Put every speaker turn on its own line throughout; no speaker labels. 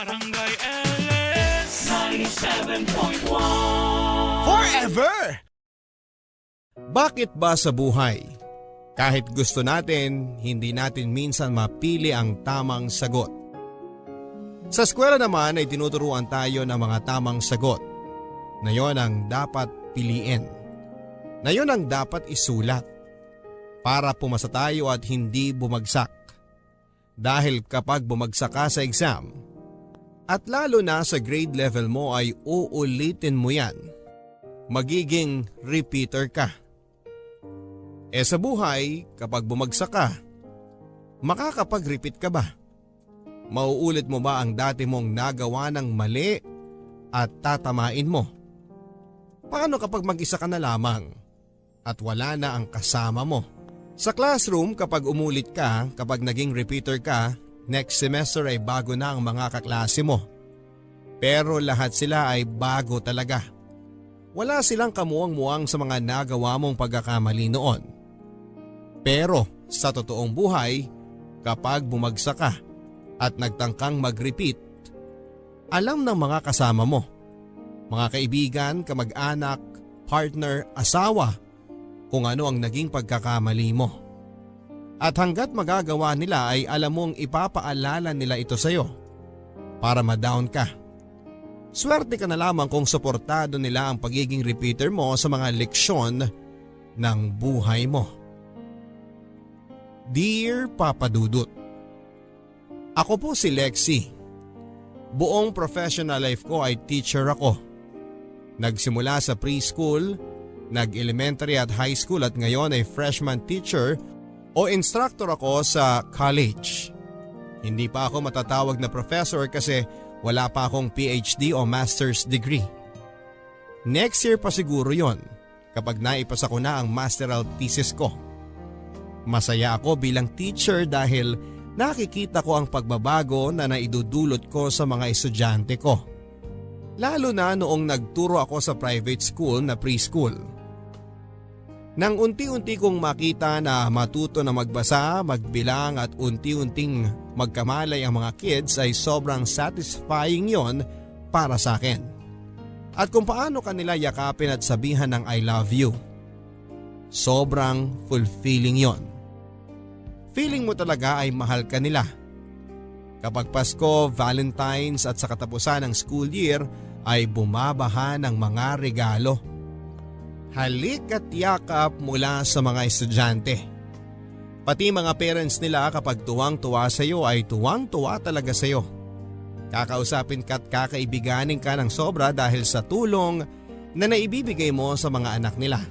Barangay LS 97.1
Forever! Bakit ba sa buhay, kahit gusto natin, hindi natin minsan mapili ang tamang sagot? Sa eskwela naman ay tinuturuan tayo ng mga tamang sagot na yon ang dapat piliin, na yon ang dapat isulat para pumasa tayo at hindi bumagsak. Dahil kapag bumagsak ka sa exam, at lalo na sa grade level mo ay uulitin mo yan, magiging repeater ka. Sa buhay, kapag bumagsak ka, makakapag-repeat ka ba? Mauulit mo ba ang dati mong nagawa ng mali at tatamain mo? Paano kapag mag-isa ka na lamang at wala na ang kasama mo? Sa classroom, kapag umulit ka, kapag naging repeater ka, next semester ay bago na ang mga kaklase mo. Pero lahat sila ay bago talaga. Wala silang kamuwang-muwang sa mga nagawa mong pagkakamali noon. Pero sa totoong buhay, kapag bumagsak ka at nagtangkang mag-repeat, alam ng mga kasama mo, mga kaibigan, kamag-anak, partner, asawa, kung ano ang naging pagkakamali mo. At hanggat magagawa nila ay alam mong ipapaalala nila ito sa iyo para ma-down ka. Swerte ka na lamang kung suportado nila ang pagiging repeater mo sa mga leksyon ng buhay mo. Dear Papa Dudut, ako po si Lexie. Buong professional life ko ay teacher ako. Nagsimula sa preschool, nag-elementary at high school at ngayon ay freshman teacher o instructor ako sa college. Hindi pa ako matatawag na professor kasi wala pa akong PhD o master's degree. Next year pa siguro yon kapag naipasa ko na ang masteral thesis ko. Masaya ako bilang teacher dahil nakikita ko ang pagbabago na naidudulot ko sa mga estudyante ko. Lalo na noong nagturo ako sa private school na preschool. Nang unti-unti kong makita na matuto na magbasa, magbilang at unti-unting magkamalay ang mga kids ay sobrang satisfying yon para sa akin. At kung paano kanila yakapin at sabihan ng I love you. Sobrang fulfilling yon. Feeling mo talaga ay mahal ka nila. Kapag Pasko, Valentine's at sa katapusan ng school year ay bumabaha ng mga regalo. Halik at yakap mula sa mga estudyante. Pati mga parents nila kapag tuwang-tuwa sa iyo ay tuwang-tuwa talaga sa iyo. Kakausapin ka at kakaibiganin ka ng sobra dahil sa tulong na naibibigay mo sa mga anak nila.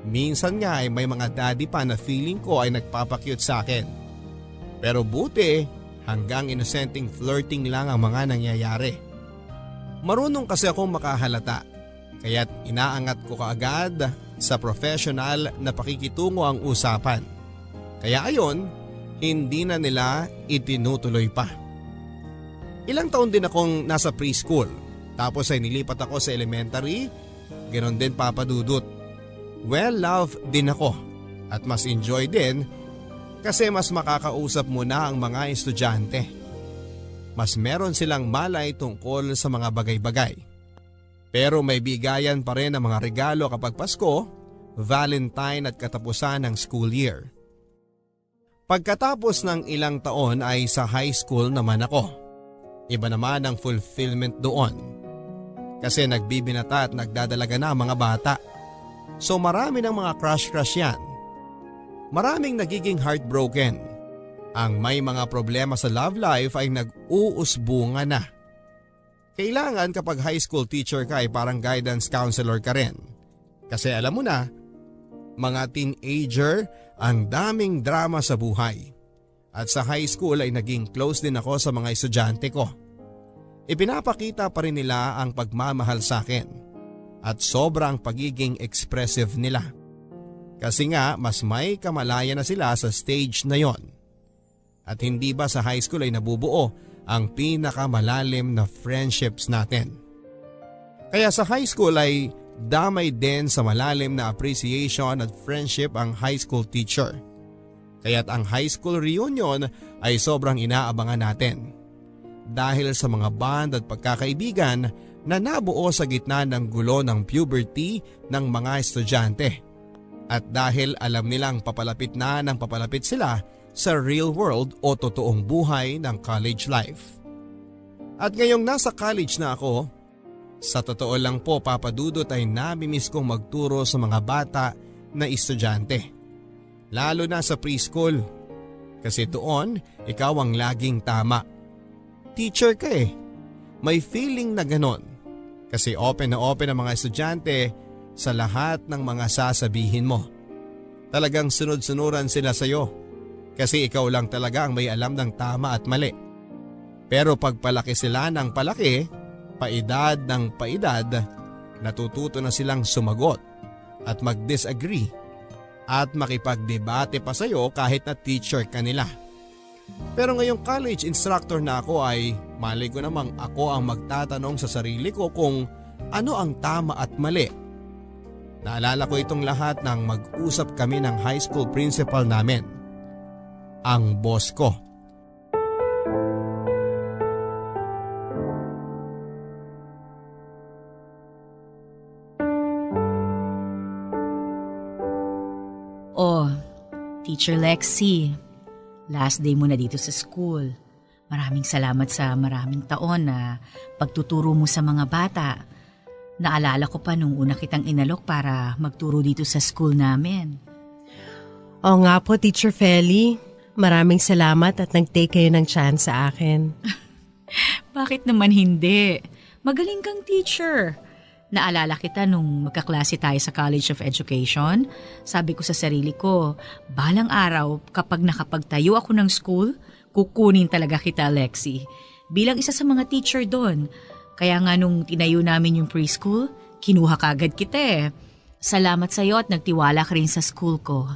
Minsan nga ay may mga daddy pa na feeling ko ay nagpapakyut sa akin. Pero buti hanggang inosenteng flirting lang ang mga nangyayari. Marunong kasi akong makahalata. Kaya't inaangat ko kaagad sa professional na pakikitungo ang usapan. Kaya ayon, hindi na nila itinutuloy pa. Ilang taon din akong nasa preschool. Tapos ay nilipat ako sa elementary. Ganon din Papa Dudut. Well-loved din ako at mas enjoy din kasi mas makakausap mo na ang mga estudyante. Mas meron silang malay tungkol sa mga bagay-bagay. Pero may bigayan pa rin ang mga regalo kapag Pasko, Valentine at katapusan ng school year. Pagkatapos ng ilang taon ay sa high school naman ako. Iba naman ang fulfillment doon. Kasi nagbibinata at nagdadalaga na ang mga bata. So marami ng mga crush yan. Maraming nagiging heartbroken. Ang may mga problema sa love life ay nag-uusbunga na. Kailangan kapag high school teacher ka ay parang guidance counselor ka rin. Kasi alam mo na, mga teenager ang daming drama sa buhay. At sa high school ay naging close din ako sa mga estudyante ko. Ipinapakita pa rin nila ang pagmamahal sa akin at sobrang pagiging expressive nila. Kasi nga mas may kamalayan na sila sa stage na yon. At hindi ba sa high school ay nabubuo ang pinakamalalim na friendships natin. Kaya sa high school ay damay din sa malalim na appreciation at friendship ang high school teacher. Kaya't ang high school reunion ay sobrang inaabangan natin. dahil sa mga bond at pagkakaibigan na nabuo sa gitna ng gulo ng puberty ng mga estudyante. At dahil alam nilang papalapit na ng papalapit sila sa real world o totoong buhay ng college life. At ngayong nasa college na ako, sa totoo lang po Papa Dudut ay namimiss kong magturo sa mga bata na estudyante. Lalo na sa preschool. Kasi doon, ikaw ang laging tama. Teacher ka eh. May feeling na ganon. Kasi open na open ang mga estudyante sa lahat ng mga sasabihin mo. Talagang sunod-sunuran sila sa'yo. Kasi ikaw lang talaga ang may alam ng tama at mali. Pero pagpalaki sila ng palaki, paedad ng paedad, natututo na silang sumagot at mag-disagree at makipagdebate pa sa'yo kahit na teacher ka nila. Pero ngayong college instructor na ako ay malay ko namang ako ang magtatanong sa sarili ko kung ano ang tama at mali. Naalala ko itong lahat nang mag-usap kami ng high school principal namin, ang boss ko.
Oh, Teacher Lexie, last day mo na dito sa school. Maraming salamat sa maraming taon na pagtuturo mo sa mga bata. Naalala ko pa nung una kitang inalok para magturo dito sa school namin.
Oo nga po, Teacher Feli. Maraming salamat at nag-take kayo ng chance sa akin.
Bakit naman hindi? Magaling kang teacher. Naalala kita nung magkaklase tayo sa College of Education. Sabi ko sa sarili ko, balang araw kapag nakapagtayo ako ng school, kukunin talaga kita, Lexie. Bilang isa sa mga teacher doon. Kaya nga nung tinayo namin yung preschool, kinuha kagad kita eh. Salamat sa'yo at nagtiwala ka rin sa school ko.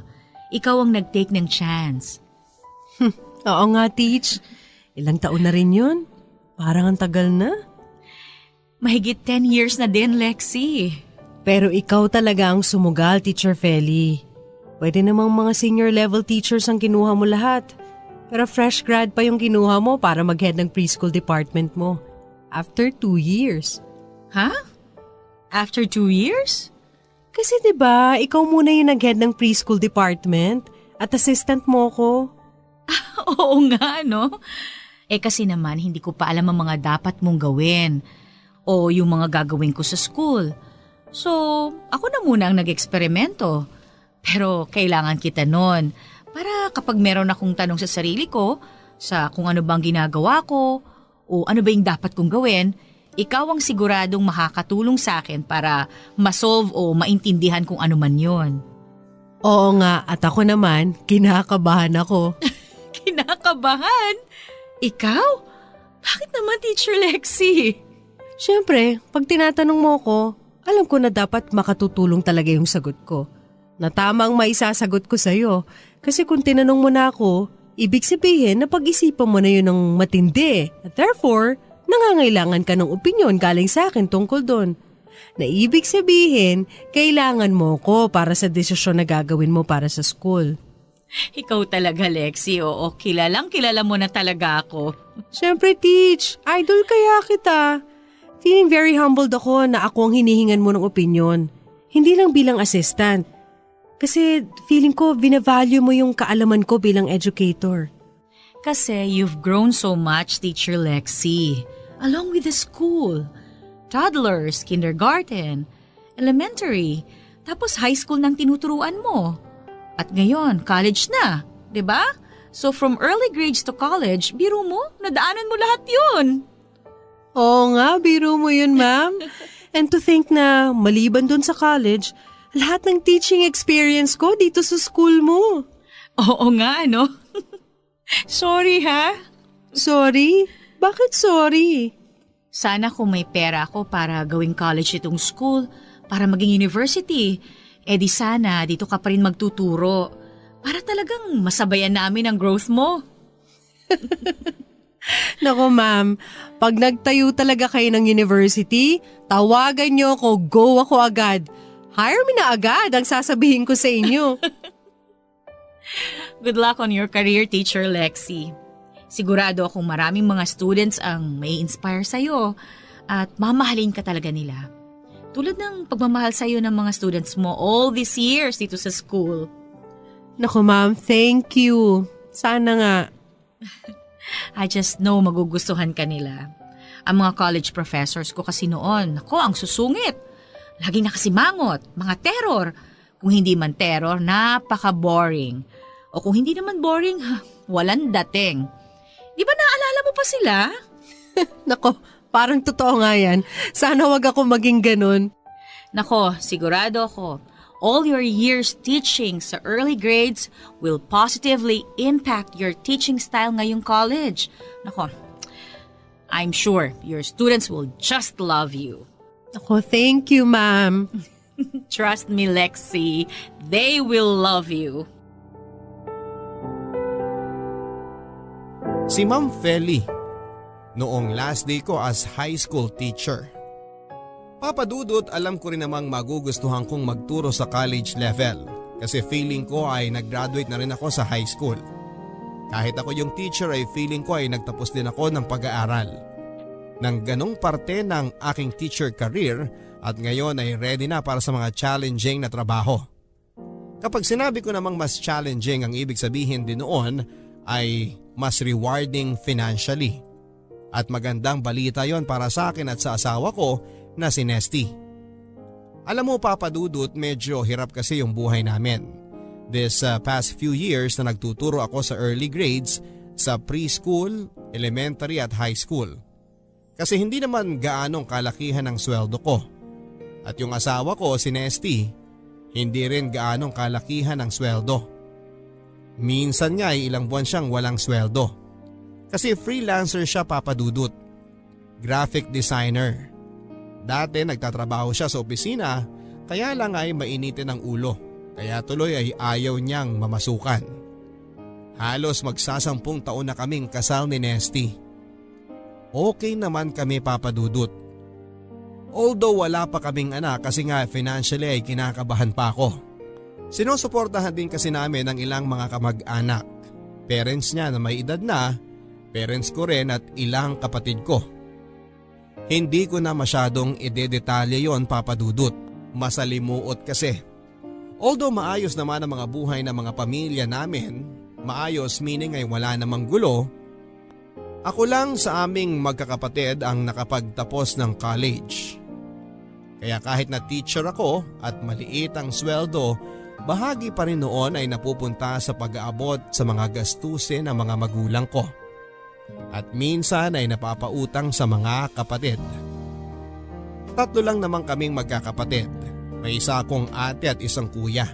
Ikaw ang nag-take ng chance.
Oo nga, Teach. Ilang taon na rin yun? Parang ang tagal na.
Mahigit 10 years na din, Lexie.
Pero ikaw talaga ang sumugal, Teacher Feli. Pwede namang mga senior level teachers ang kinuha mo lahat. Pero fresh grad pa yung kinuha mo para mag-head ng preschool department mo. After 2 years.
Ha? After 2 years?
Kasi 'di ba, ikaw muna yung nag-head ng preschool department at assistant mo ko.
Oo nga, no? Kasi naman hindi ko pa alam ang mga dapat mong gawin o yung mga gagawin ko sa school. So, ako na muna ang nag-eksperimento. Pero kailangan kita nun para kapag meron akong tanong sa sarili ko sa kung ano bang ginagawa ko o ano ba yung dapat kong gawin, ikaw ang siguradong makakatulong sa akin para ma-solve o maintindihan kung ano man yon.
Oo nga, at ako naman, kinakabahan ako.
Kinakabahan? Ikaw? Bakit naman, Teacher Lexie?
Siyempre, pag tinatanong mo ko, alam ko na dapat makatutulong talaga yung sagot ko. Na tama ang maisasagot ko sa'yo. Kasi kung tinanong mo na ako, ibig sabihin na pag-isipan mo na yun ng matindi. At therefore, nangangailangan ka ng opinyon galing sa akin tungkol doon. Na ibig sabihin, kailangan mo ko para sa desisyon na gagawin mo para sa school.
Ikaw talaga, Lexie. Oo, kilala mo na talaga ako.
Siyempre, Teach. Idol kaya kita. Feeling very humbled ako na ako ang hinihingan mo ng opinyon. Hindi lang bilang assistant. Kasi feeling ko binavalue mo yung kaalaman ko bilang educator.
Kasi you've grown so much, Teacher Lexie. Along with the school. Toddlers, kindergarten, elementary, tapos high school nang tinuturuan mo. At ngayon, college na, 'di ba? So from early grades to college, biro mo, nadaanan mo lahat 'yun.
Oo nga, biro mo yun, ma'am. And to think na maliban dun sa college, lahat ng teaching experience ko dito sa school mo.
Oo nga, no? Sorry, ha?
Sorry? Bakit sorry?
Sana kung may pera ako para gawing college itong school, para maging university, di sana dito ka pa rin magtuturo para talagang masabayan namin ang growth mo.
Nako ma'am, pag nagtayo talaga kayo ng university, tawagan niyo ako, go ako agad. Hire me na agad ang sasabihin ko sa inyo.
Good luck on your career, Teacher Lexie. Sigurado akong maraming mga students ang may inspire sa'yo at mamahalin ka talaga nila. Tulad ng pagmamahal sa'yo ng mga students mo all these years dito sa school.
Naku ma'am, thank you. Sana nga.
I just know magugustuhan ka nila. Ang mga college professors ko kasi noon, ako ang susungit. Laging nakasimangot, mga terror. Kung hindi man terror, napaka-boring. O kung hindi naman boring, walang dating. Di ba naalala mo pa sila?
Nako, parang totoo nga yan. Sana wag ako maging ganun.
Nako, sigurado ako. All your years teaching sa early grades will positively impact your teaching style ngayong college. Nako, I'm sure your students will just love you.
Nako, thank you ma'am.
Trust me, Lexi. They will love you.
Si Ma'am Feli, noong last day ko as high school teacher. Papadudot, alam ko rin namang magugustuhan kong magturo sa college level kasi feeling ko ay nag-graduate na rin ako sa high school. Kahit ako yung teacher ay feeling ko ay nagtapos din ako ng pag-aaral. Nang ganong parte ng aking teacher career at ngayon ay ready na para sa mga challenging na trabaho. Kapag sinabi ko namang mas challenging, ang ibig sabihin din noon ay mas rewarding financially. At magandang balita yon para sa akin at sa asawa ko na si Nesty. Alam mo Papadudut, medyo hirap kasi yung buhay namin. This past few years na nagtuturo ako sa early grades sa preschool, elementary at high school. Kasi hindi naman gaanong kalakihan ang sweldo ko. At yung asawa ko si Nesty, hindi rin gaanong kalakihan ang sweldo. Minsan nga ay ilang buwan siyang walang sweldo. Kasi freelancer siya Papadudut. Graphic designer. Dati nagtatrabaho siya sa opisina kaya lang ay mainitin ang ulo. Kaya tuloy ay ayaw niyang mamasukan. Halos magsasampung taon na kaming kasal ni Nesty. Okay naman kami Papadudut. Although wala pa kaming anak kasi nga financially ay kinakabahan pa ako. Sinusuportahan din kasi namin ang ilang mga kamag-anak. Parents niya na may edad na, parents ko rin at ilang kapatid ko. Hindi ko na masyadong idedetalye yon Papadudut. Masalimuot kasi. Although maayos naman ang mga buhay ng mga pamilya namin, maayos meaning ay wala namang gulo, ako lang sa aming magkakapatid ang nakapagtapos ng college. Kaya kahit na teacher ako at maliit ang sweldo, bahagi pa rin noon ay napupunta sa pag-aabot sa mga gastusin ng mga magulang ko. At minsan ay napapautang sa mga kapatid. 3 lang naman kaming magkakapatid. May isa akong ate at isang kuya.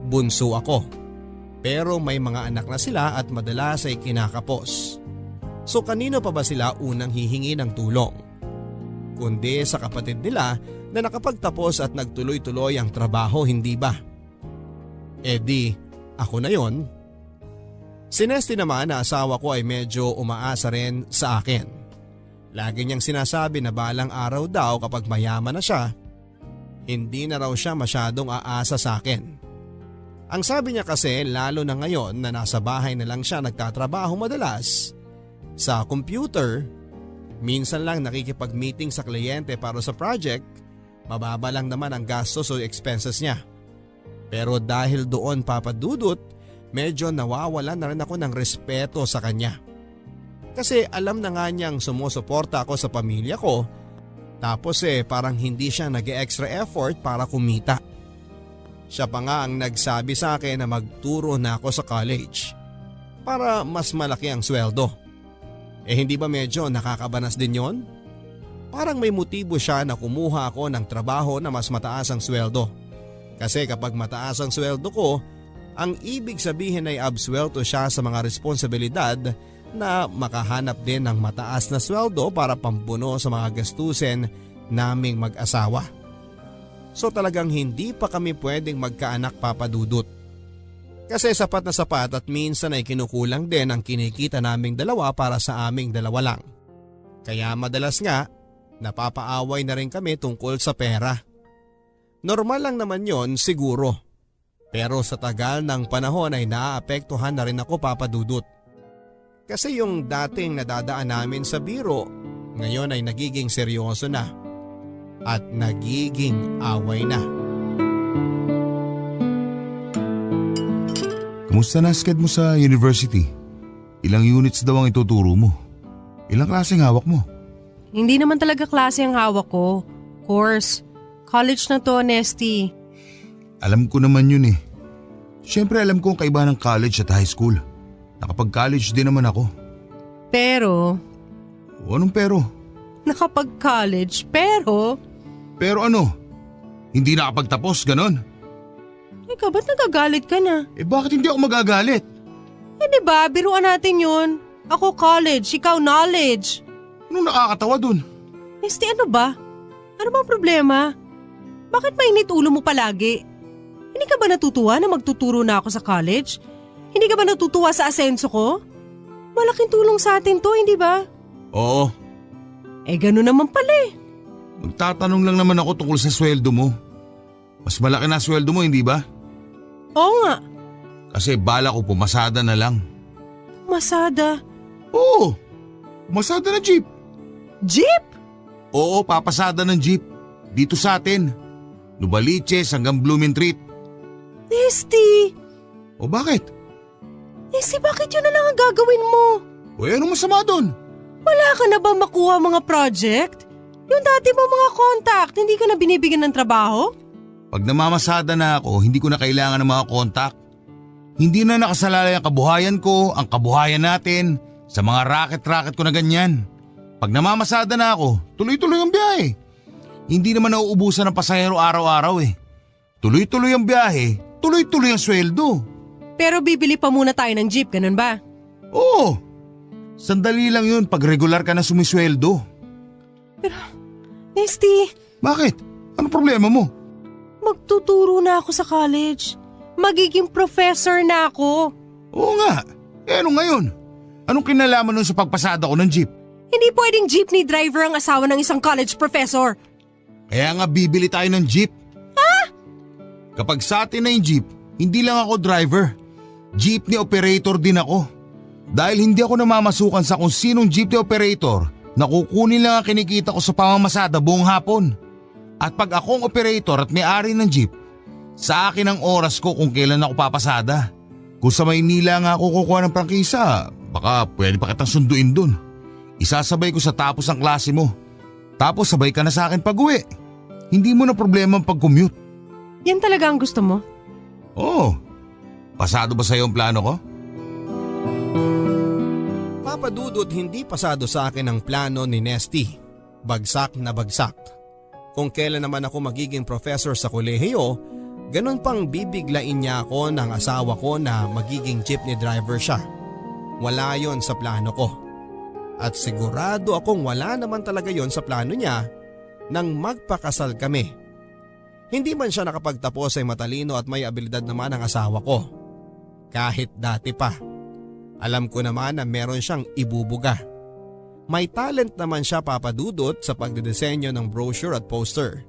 Bunso ako. Pero may mga anak na sila at madalas ay kinakapos. So kanino pa ba sila unang hihingi ng tulong? Kundi sa kapatid nila na nakapagtapos at nagtuloy-tuloy ang trabaho, hindi ba? Eh di, ako na yon. Si Nesty naman na asawa ko ay medyo umaasa rin sa akin. Lagi niyang sinasabi na balang araw daw kapag mayaman na siya, hindi na raw siya masyadong aasa sa akin. Ang sabi niya kasi lalo na ngayon na nasa bahay na lang siya nagtatrabaho madalas sa computer, minsan lang nakikipag-meeting sa kliyente para sa project, mababa lang naman ang gastos o expenses niya. Pero dahil doon Papadudut, medyo nawawalan na rin ako ng respeto sa kanya. Kasi alam na nga niyang sumusuporta ako sa pamilya ko, tapos parang hindi siya nag-extra effort para kumita. Siya pa nga ang nagsabi sa akin na magturo na ako sa college para mas malaki ang sweldo. Hindi ba medyo nakakabanas din yon? Parang may motibo siya na kumuha ako ng trabaho na mas mataas ang sweldo. Kasi kapag mataas ang sweldo ko, ang ibig sabihin ay absuelto siya sa mga responsibilidad na makahanap din ng mataas na sweldo para pambuno sa mga gastusin naming mag-asawa. So talagang hindi pa kami pwedeng magkaanak Papadudut. Kasi sapat na sapat at minsan ay kinukulang din ang kinikita naming dalawa para sa aming dalawa lang. Kaya madalas nga, napapaaway na rin kami tungkol sa pera. Normal lang naman yon siguro. Pero sa tagal ng panahon ay naaapektuhan na rin ako Papadudut. Kasi yung dating nadadaan namin sa biro, ngayon ay nagiging seryoso na at nagiging away na.
Kamusta na sked mo sa university? Ilang units daw ang ituturo mo? Ilang klaseng hawak mo?
Hindi naman talaga klase ang hawak ko. Course. College na to, Nesty.
Alam ko naman yun eh. Siyempre alam ko ang kaibahan ng college at high school. Nakapag-college din naman ako.
Pero,
O anong pero?
nakapag-college, pero…
Pero ano? Hindi nakapagtapos, ganon?
Ikaw, ba't nagagalit ka na?
Bakit hindi ako magagalit?
Diba, biruan natin yun. Ako college, ikaw knowledge.
Anong nakakatawa dun?
Nesty, ano ba? Ano bang problema? Bakit mainit ulo mo palagi? Hindi ka ba natutuwa na magtuturo na ako sa college? Hindi ka ba natutuwa sa asenso ko? Malaking tulong sa atin to, hindi ba?
Oo,
Ganun naman pala eh.
magtatanong lang naman ako tungkol sa sweldo mo. Mas malaki na sweldo mo, hindi ba?
Oo nga,
Kasi bala ko pumasada na lang.
masada.
Oo, pumasada na jeep.
Jeep?
Oo, papasada ng jeep. Dito sa atin. Nubaliches hanggang Blumentritt.
Nesty!
O bakit?
Nesty, bakit yun na lang ang gagawin mo?
O anong masama doon?
Wala ka na ba makuha mga project? Yung dati mo mga contact, hindi ka na binibigyan ng trabaho?
Pag namamasada na ako, hindi ko na kailangan ng mga kontak. Hindi na nakasalalay ang kabuhayan ko, ang kabuhayan natin, sa mga racket-racket ko na ganyan. Pag namamasada na ako, tuloy-tuloy ang biyahe. Hindi naman nauubusan ng pasahero araw-araw eh. Tuloy-tuloy ang biyahe, tuloy-tuloy ang sweldo.
Pero bibili pa muna tayo ng jeep, ganun ba?
Oo, sandali lang yun pag regular ka na sumisweldo.
Nesty,
Bakit? Ano problema mo?
magtuturo na ako sa college. Magiging professor na ako.
Oo nga, ano ngayon? Anong kinalaman nun sa pagpasada ko ng jeep?
Hindi pwedeng jeepney driver ang asawa ng isang college professor.
Kaya nga bibili tayo ng jeep. Ha? Kapag sa atin na yung jeep, hindi lang ako driver. Jeepney operator din ako. Dahil hindi ako namamasukan sa kung sinong jeepney operator, nakukunin lang ang kinikita ko sa pamamasada buong hapon. At pag akong operator at may-ari ng jeep, sa akin ang oras ko kung kailan ako papasada. Kung sa Maynila nga ako kukuha ng prangkisa, baka pwede pa kitang sunduin dun. Isasabay ko sa tapos ang klase mo. Tapos sabay ka na sa akin pag-uwi. Hindi mo na problema ang pag-commute.
Yan talaga ang gusto mo?
Oo. Pasado ba sa'yo ang plano ko?
Papa Dudut, hindi pasado sa akin ang plano ni Nesty. Bagsak na bagsak. Kung kailan naman ako magiging professor sa kolehiyo, ganun pang bibiglain niya ako ng asawa ko na magiging jeepney driver siya. Wala yon sa plano ko. At sigurado akong wala naman talaga yon sa plano niya nang magpakasal kami. Hindi man siya nakapagtapos ay matalino at may abilidad naman ang asawa ko. Kahit dati pa. Alam ko naman na meron siyang ibubuga. May talent naman siya, Papa Dudut, sa pagdidesenyo ng brochure at poster.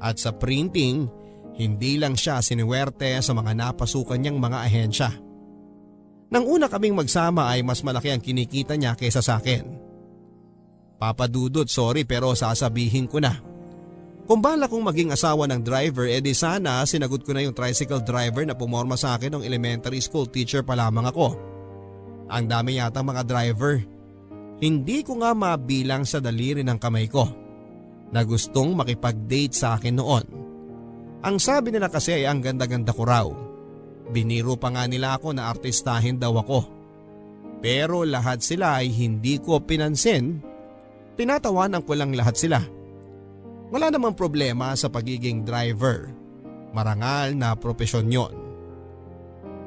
At sa printing, hindi lang siya siniwerte sa mga napasukan niyang mga ahensya. Nang una kaming magsama ay mas malaki ang kinikita niya kaysa sa akin. Papa Dudut, sorry pero sasabihin ko na. Kung bala kong maging asawa ng driver, edi sana sinagot ko na yung tricycle driver na pumorma sa akin ng elementary school teacher pa lamang ako. Ang dami yata mga driver. Hindi ko nga mabilang sa daliri ng kamay ko na gustong makipag-date sa akin noon. Ang sabi nila kasi ay ang ganda-ganda ko raw. Biniro pa nga nila ako na artistahin daw ako. Pero lahat sila ay hindi ko pinansin. Tinatawanan ko lang lahat sila. Wala namang problema sa pagiging driver. Marangal na propesyon yon.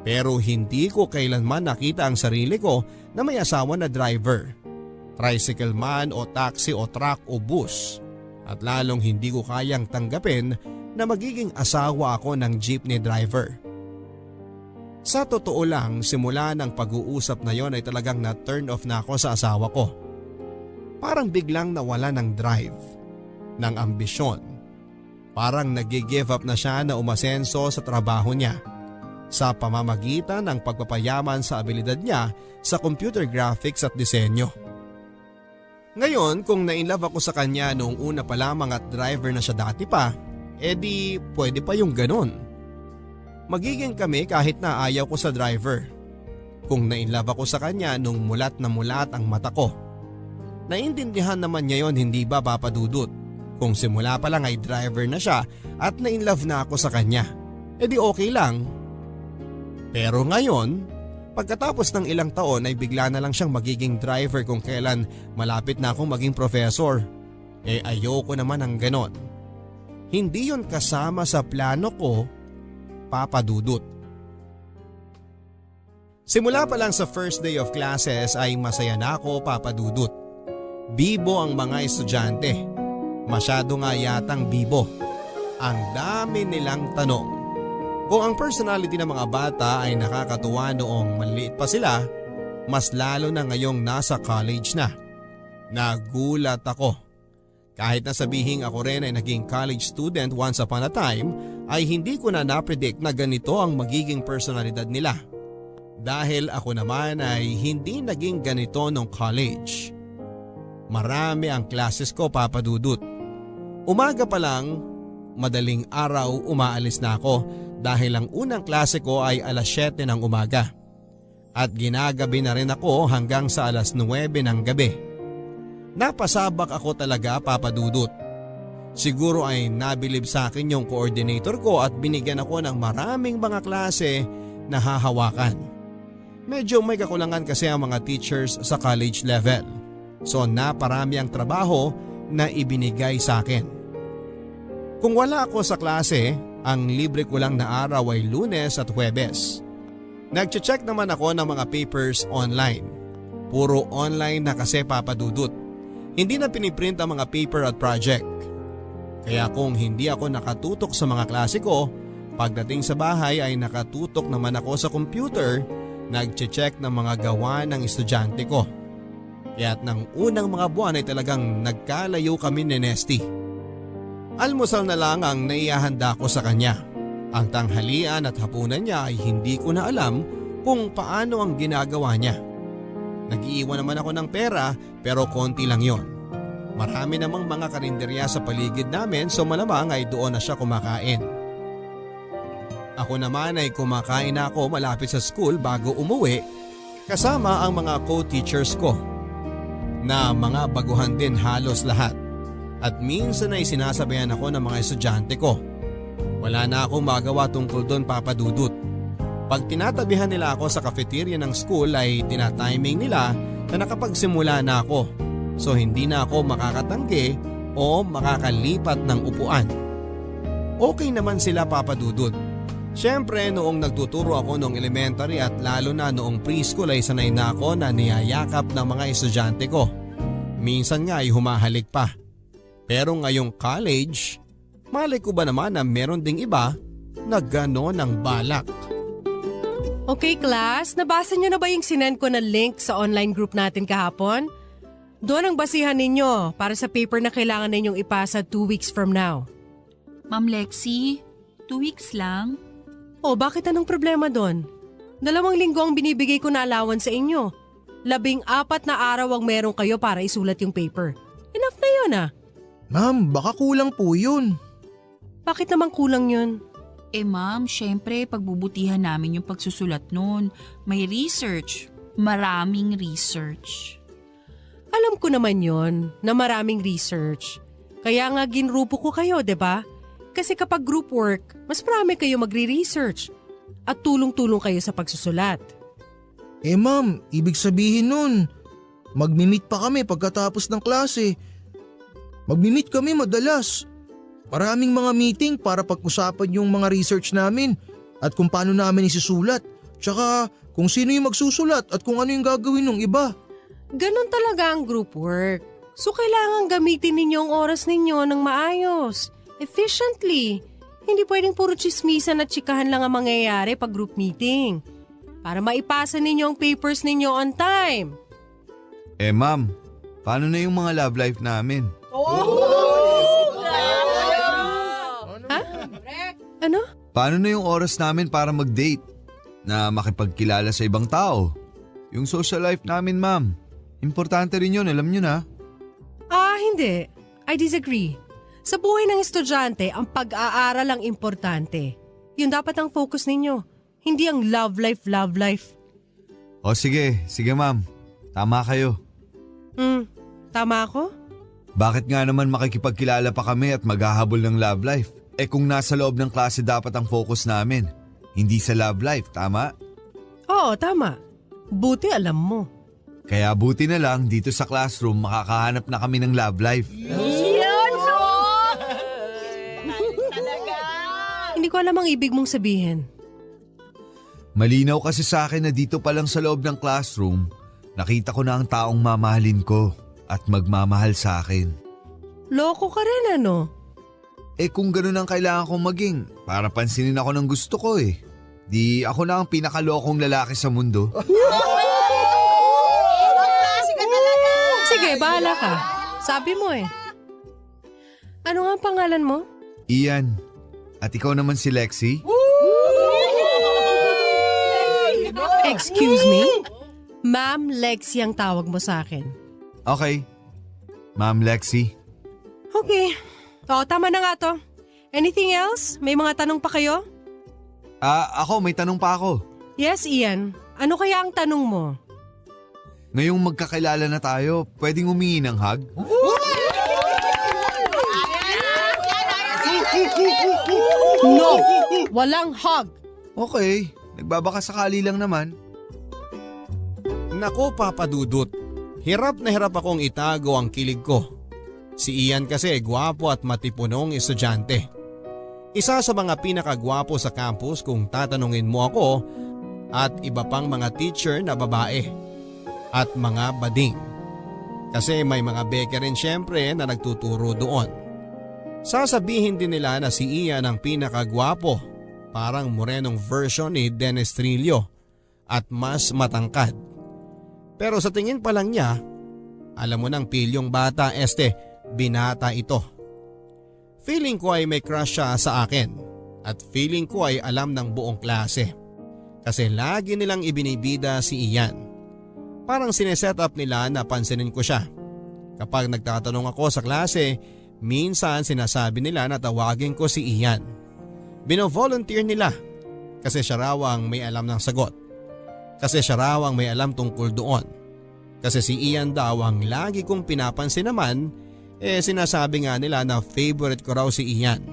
Pero hindi ko kailanman nakita ang sarili ko na may asawa na driver. Tricycle man o taxi o truck o bus. At lalong hindi ko kayang tanggapin na magiging asawa ako ng jeepney driver. Sa totoo lang, simula ng pag-uusap na yon ay talagang na-turn off na ako sa asawa ko. Parang biglang nawala ng drive, ng ambisyon. Parang nag-give up na siya na umasenso sa trabaho niya. sa pamamagitan ng pagpapayaman sa abilidad niya sa computer graphics at disenyo. Ngayon, kung na-inlove ako sa kanya noong una pa lamang at driver na siya dati pa, edi pwede pa yung ganon. Magiging kami kahit na ayaw ko sa driver. Kung na-inlove ako sa kanya nung mulat na mulat ang mata ko. Naintindihan naman niya yon, hindi ba Papa Dudut? Kung simula pa lang ay driver na siya at na-inlove na ako sa kanya, edi okay lang. Pero ngayon, pagkatapos ng ilang taon ay bigla na lang siyang magiging driver kung kailan malapit na akong maging professor. Ayoko naman ng ganon. Hindi yon kasama sa plano ko, Papa Dudut. Simula pa lang sa first day of classes ay masaya na ako, Papa Dudut. Bibo ang mga estudyante. Masyado nga yatang bibo. Ang dami nilang tanong. Kung ang personality ng mga bata ay nakakatuwa noong maliit pa sila, mas lalo na ngayong nasa college na. Nagulat ako. Kahit na sabihing ako rin ay naging college student once upon a time, ay hindi ko na napredict na ganito ang magiging personalidad nila. Dahil ako naman ay hindi naging ganito nung college. Marami ang classes ko, Papa Dudut. Umaga pa lang, madaling araw umaalis na ako dahil ang unang klase ko ay alas 7 ng umaga. At ginagabi na rin ako hanggang sa alas 9 ng gabi. Napasabak ako talaga, Papa Dudut. Siguro ay nabilib sa akin yung coordinator ko at binigyan ako ng maraming mga klase na hahawakan. Medyo may kakulangan kasi ang mga teachers sa college level. So naparami ang trabaho na ibinigay sa akin. Kung wala ako sa klase, ang libre ko lang na araw ay Lunes at Huwebes. Nagche-check naman ako ng mga papers online. Puro online na kasi, Papa Dudut. Hindi na piniprint ang mga paper at project. Kaya kung hindi ako nakatutok sa mga klase ko, pagdating sa bahay ay nakatutok naman ako sa computer, nagche-check ng mga gawa ng estudyante ko. Kaya't ng unang mga buwan ay talagang nagkalayo kami ni Nesty. Almusal na lang ang naihahanda ko sa kanya. Ang tanghalian at hapunan niya ay hindi ko na alam kung paano ang ginagawa niya. Nag-iiwan naman ako ng pera pero konti lang yon. Marami namang mga karinderya sa paligid namin so malamang ay doon na siya kumakain. Ako naman ay kumakain na ako malapit sa school bago umuwi kasama ang mga co-teachers ko na mga baguhan din halos lahat. At minsan ay sinasabayan ako ng mga estudyante ko. Wala na akong magawa tungkol doon, Papa Dudut. Pag tinatabihan nila ako sa cafeteria ng school ay tinatiming nila na nakapagsimula na ako. So hindi na ako makakatanggi o makakalipat ng upuan. Okay naman sila, Papa Dudut. Siyempre noong nagtuturo ako noong elementary at lalo na noong preschool ay sanay na ako na niyayakap ng mga estudyante ko. Minsan nga ay humahalik pa. Pero ngayong college, malay ko ba naman na meron ding iba na gano'n ang balak.
Okay class, nabasa niyo na ba yung sinend ko na link sa online group natin kahapon? Doon ang basihan ninyo para sa paper na kailangan ninyong ipasa 2 weeks from now.
Ma'am Lexi, 2 weeks lang?
O bakit anong problema doon? 2 linggo ang binibigay ko na allowance sa inyo. 14 na araw ang meron kayo para isulat yung paper. Enough na yun ah.
Ma'am, baka kulang po yun.
Bakit naman kulang yun?
Ma'am, syempre pagbubutihan namin yung pagsusulat nun. May research. Maraming research.
Alam ko naman yon na maraming research. Kaya nga ginrupo ko kayo, 'di ba? Kasi kapag group work, mas marami kayo magre-research at tulong-tulong kayo sa pagsusulat.
Ma'am, ibig sabihin nun, magmi-meet pa kami pagkatapos ng klase. Magmi-meet kami madalas. Maraming mga meeting para pag-usapan yung mga research namin at kung paano namin isusulat. Tsaka kung sino yung magsusulat at kung ano yung gagawin ng iba.
Ganon talaga ang group work. So kailangan gamitin ninyo ang oras ninyo ng maayos, efficiently. Hindi pwedeng puro chismisan at chikahan lang ang mangyayari pag group meeting. Para maipasa ninyo ang papers ninyo on time.
Ma'am, paano na yung mga love life namin?
Ha? Ano?
Paano na yung oras namin para mag-date? na makipagkilala sa ibang tao. Yung social life namin, ma'am. Importante rin yun, alam nyo na.
Hindi. I disagree. Sa buhay ng estudyante, ang pag-aaral ang importante. Yun dapat ang focus ninyo. Hindi ang love life.
O sige ma'am. Tama kayo.
Tama ako?
Bakit nga naman makikipagkilala pa kami at maghahabol ng love life? Kung nasa loob ng klase dapat ang focus namin. Hindi sa love life, tama?
Oo, tama. Buti alam mo.
Kaya buti na lang dito sa classroom makakahanap na kami ng love life.
Hindi ko alam ang ibig mong sabihin.
Malinaw kasi sa akin na dito pa lang sa loob ng classroom, nakita ko na ang taong mamahalin ko at magmamahal sa akin.
Loko ka rin ano?
Kung ganun ang kailangan kong maging, para pansinin ako ng gusto ko Di ako na ang pinakalokong lalaki sa mundo.
Sige, bahala ka. Sabi mo Ano nga ang pangalan mo?
Ian. At ikaw naman si Lexi?
Excuse me? Ma'am Lexi ang tawag mo sa akin.
Okay. Ma'am Lexi.
Okay. Tama na nga to. Anything else? May mga tanong pa kayo?
Ako may tanong pa ako.
Yes, Ian. Ano kaya ang tanong mo?
Ngayong magkakilala na tayo, pwedeng humingi ng hug?
No! Walang hug!
Okay, nagbabaka sakali lang naman.
Nako Papa Dudut, hirap na hirap akong itago ang kilig ko. Si Ian kasi gwapo at matipunong estudyante. Isa sa mga pinakagwapo sa campus kung tatanungin mo ako at iba pang mga teacher na babae at mga bading. Kasi may mga beke rin syempre na nagtuturo doon. Sasabihin din nila na si Ian ang pinakagwapo, parang morenong version ni Dennis Trillo at mas matangkad. Pero sa tingin pa lang niya, alam mo nang pilyong bata binata ito. Feeling ko ay may crush siya sa akin at feeling ko ay alam ng buong klase. Kasi lagi nilang ibinibida si Ian. Parang sineset up nila na pansinin ko siya. Kapag nagtatanong ako sa klase, minsan sinasabi nila na tawagin ko si Ian. Bino-volunteer nila kasi siya raw ang may alam ng sagot. Kasi siya raw ang may alam tungkol doon. Kasi si Ian daw ang lagi kong pinapansin naman, sinasabi nga nila na favorite ko raw si Ian.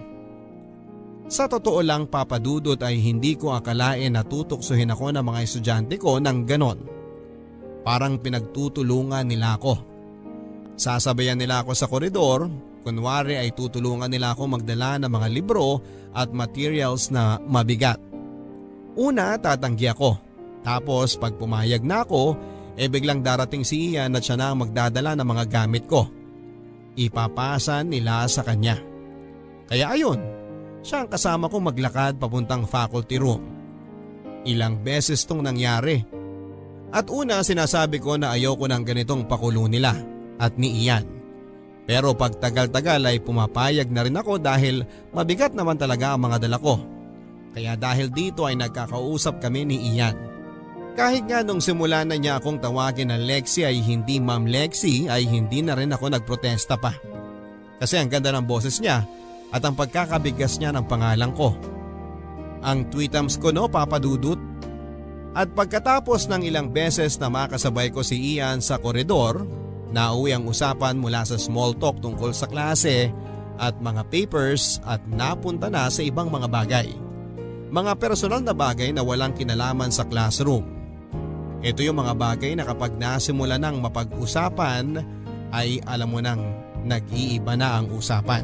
Sa totoo lang Papa Dudut ay hindi ko akalain na tutuksuhin ako ng mga estudyante ko ng ganon. Parang pinagtutulungan nila ako. Sasabayan nila ako sa koridor, kunwari ay tutulungan nila ako magdala ng mga libro at materials na mabigat. Una tatanggi ako, tapos pag pumayag na ako, biglang darating si Ian at siya na ang magdadala ng mga gamit ko. Ipapasa nila sa kanya. Kaya ayun, siya ang kasama ko maglakad papuntang faculty room. Ilang beses tong nangyari. At una sinasabi ko na ayoko ng ganitong pakulo nila at ni Ian. Pero pag tagal-tagal ay pumapayag na rin ako dahil mabigat naman talaga ang mga dala ko. Kaya dahil dito ay nagkakausap kami ni Ian. Kahit nga nung simula na niya akong tawagin na Lexi ay hindi Ma'am Lexi ay hindi na rin ako nagprotesta pa. Kasi ang ganda ng boses niya at ang pagkakabigas niya ng pangalan ko. Ang tweetams ko Papa Dudut. At pagkatapos ng ilang beses na makasabay ko si Ian sa koridor, nauwi ang usapan mula sa small talk tungkol sa klase at mga papers at napunta na sa ibang mga bagay. Mga personal na bagay na walang kinalaman sa classroom. Ito yung mga bagay na kapag nasimula nang mapag-usapan ay alam mo nang nag-iiba na ang usapan.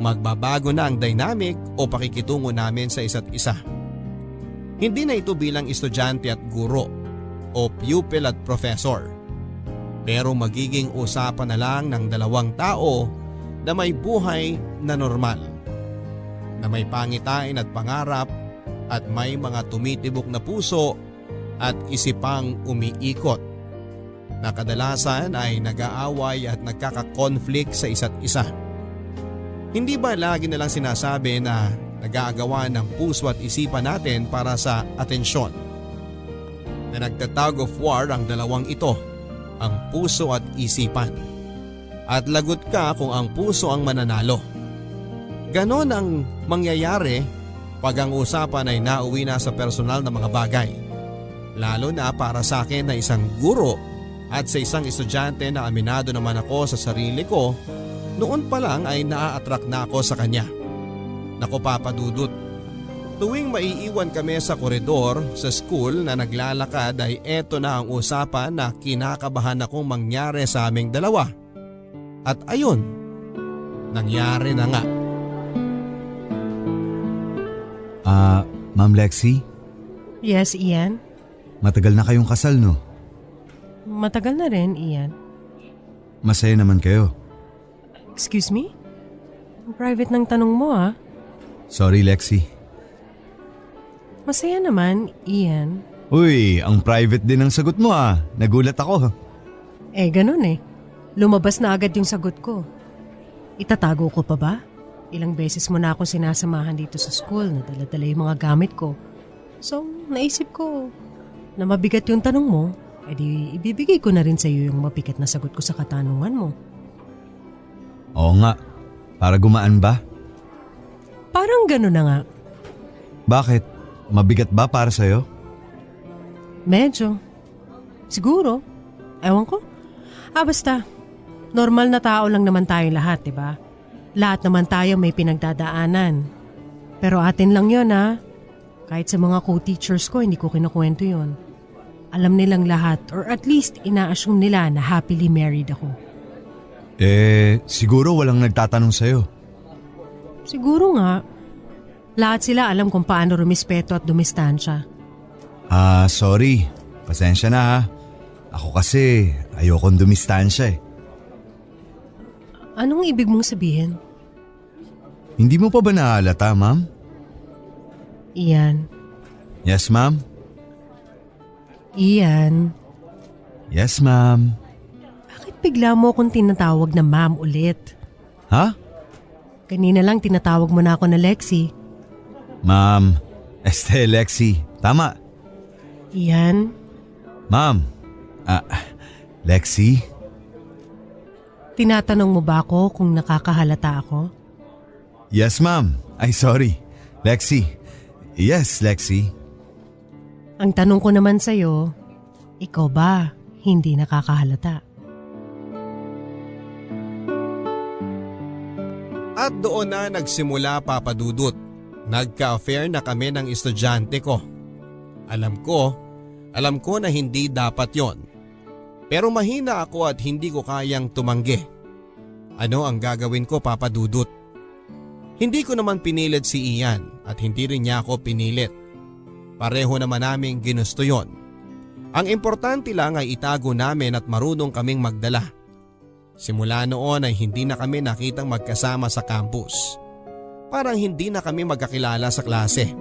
Magbabago na ang dynamic o pakikitungo namin sa isa't isa. Hindi na ito bilang estudyante at guro o pupil at professor. Pero magiging usapan na lang ng dalawang tao na may buhay na normal. Na may pangitain at pangarap at may mga tumitibok na puso at isipang umiikot. Na kadalasan ay nag-aaway at nagkaka-conflict sa isa't isa. Hindi ba lagi nilang sinasabi na nag-aagawan ng puso at isipan natin para sa atensyon. Na nagtatag of war ang dalawang ito, ang puso at isipan. At lagot ka kung ang puso ang mananalo. Ganon ang mangyayari pag ang usapan ay nauwi na sa personal na mga bagay. Lalo na para sa akin na isang guro at sa isang estudyante na aminado naman ako sa sarili ko, noon pa lang ay naa-attract na ako sa kanya. Naku Papa Dudut, tuwing maiiwan kami sa koridor sa school na naglalakad ay eto na ang usapan na kinakabahan akong mangyari sa aming dalawa. At ayun, nangyari na nga.
Ma'am Lexi,
Yes, Ian?
matagal na kayong kasal no?
Matagal na rin, Ian.
Masaya naman kayo.
Excuse me? Ang private ng tanong mo ah.
Sorry Lexi.
Masaya naman, Ian.
Uy, ang private din ang sagot mo ah. Nagulat ako.
Ganun eh. Lumabas na agad yung sagot ko. Itatago ko pa ba? Ilang beses mo na akong sinasamahan dito sa school na dala-dala yung mga gamit ko. So, naisip ko na mabigat yung tanong mo, edi ibibigay ko na rin sa iyo yung mabigat na sagot ko sa katanungan mo.
Oo nga. Para gumaan ba?
Parang gano'n na nga.
Bakit? Mabigat ba para sa'yo?
Medyo. Siguro. Ewan ko. Basta. Normal na tao lang naman tayong lahat, diba? Lahat naman tayo may pinagdadaanan. Pero atin lang yon ha. Kahit sa mga co-teachers ko, hindi ko kinukwento yon. Alam nilang lahat or at least ina-assume nila na happily married ako.
Siguro walang nagtatanong sa'yo.
Siguro nga. Lahat sila alam kung paano rumispeto at dumistansya.
Sorry. Pasensya na ha. Ako kasi ayokong dumistansya eh.
Anong ibig mong sabihin?
Hindi mo pa ba nahalata, ma'am?
Ian.
Yes, ma'am?
Ian.
Yes, ma'am.
Bakit bigla mo akong tinatawag na ma'am ulit?
Ha?
Kanina lang tinatawag mo na ako na Lexi.
Ma'am. Lexi. Tama.
Ian.
Ma'am. Lexi?
Tinatanong mo ba ako kung nakakahalata ako?
Yes, ma'am. Ay, sorry. Lexi. Yes, Lexi.
Ang tanong ko naman sa'yo, ikaw ba hindi nakakahalata?
At doon na nagsimula Papa Dudut. Nagka-affair na kami ng estudyante ko. Alam ko na hindi dapat yon. Pero mahina ako at hindi ko kayang tumanggi. Ano ang gagawin ko Papa Dudut? Hindi ko naman pinilit si Ian at hindi rin niya ako pinilit. Pareho naman naming ginusto yon. Ang importante lang ay itago namin at marunong kaming magdala. Simula noon ay hindi na kami nakitang magkasama sa campus. Parang hindi na kami magkakilala sa klase.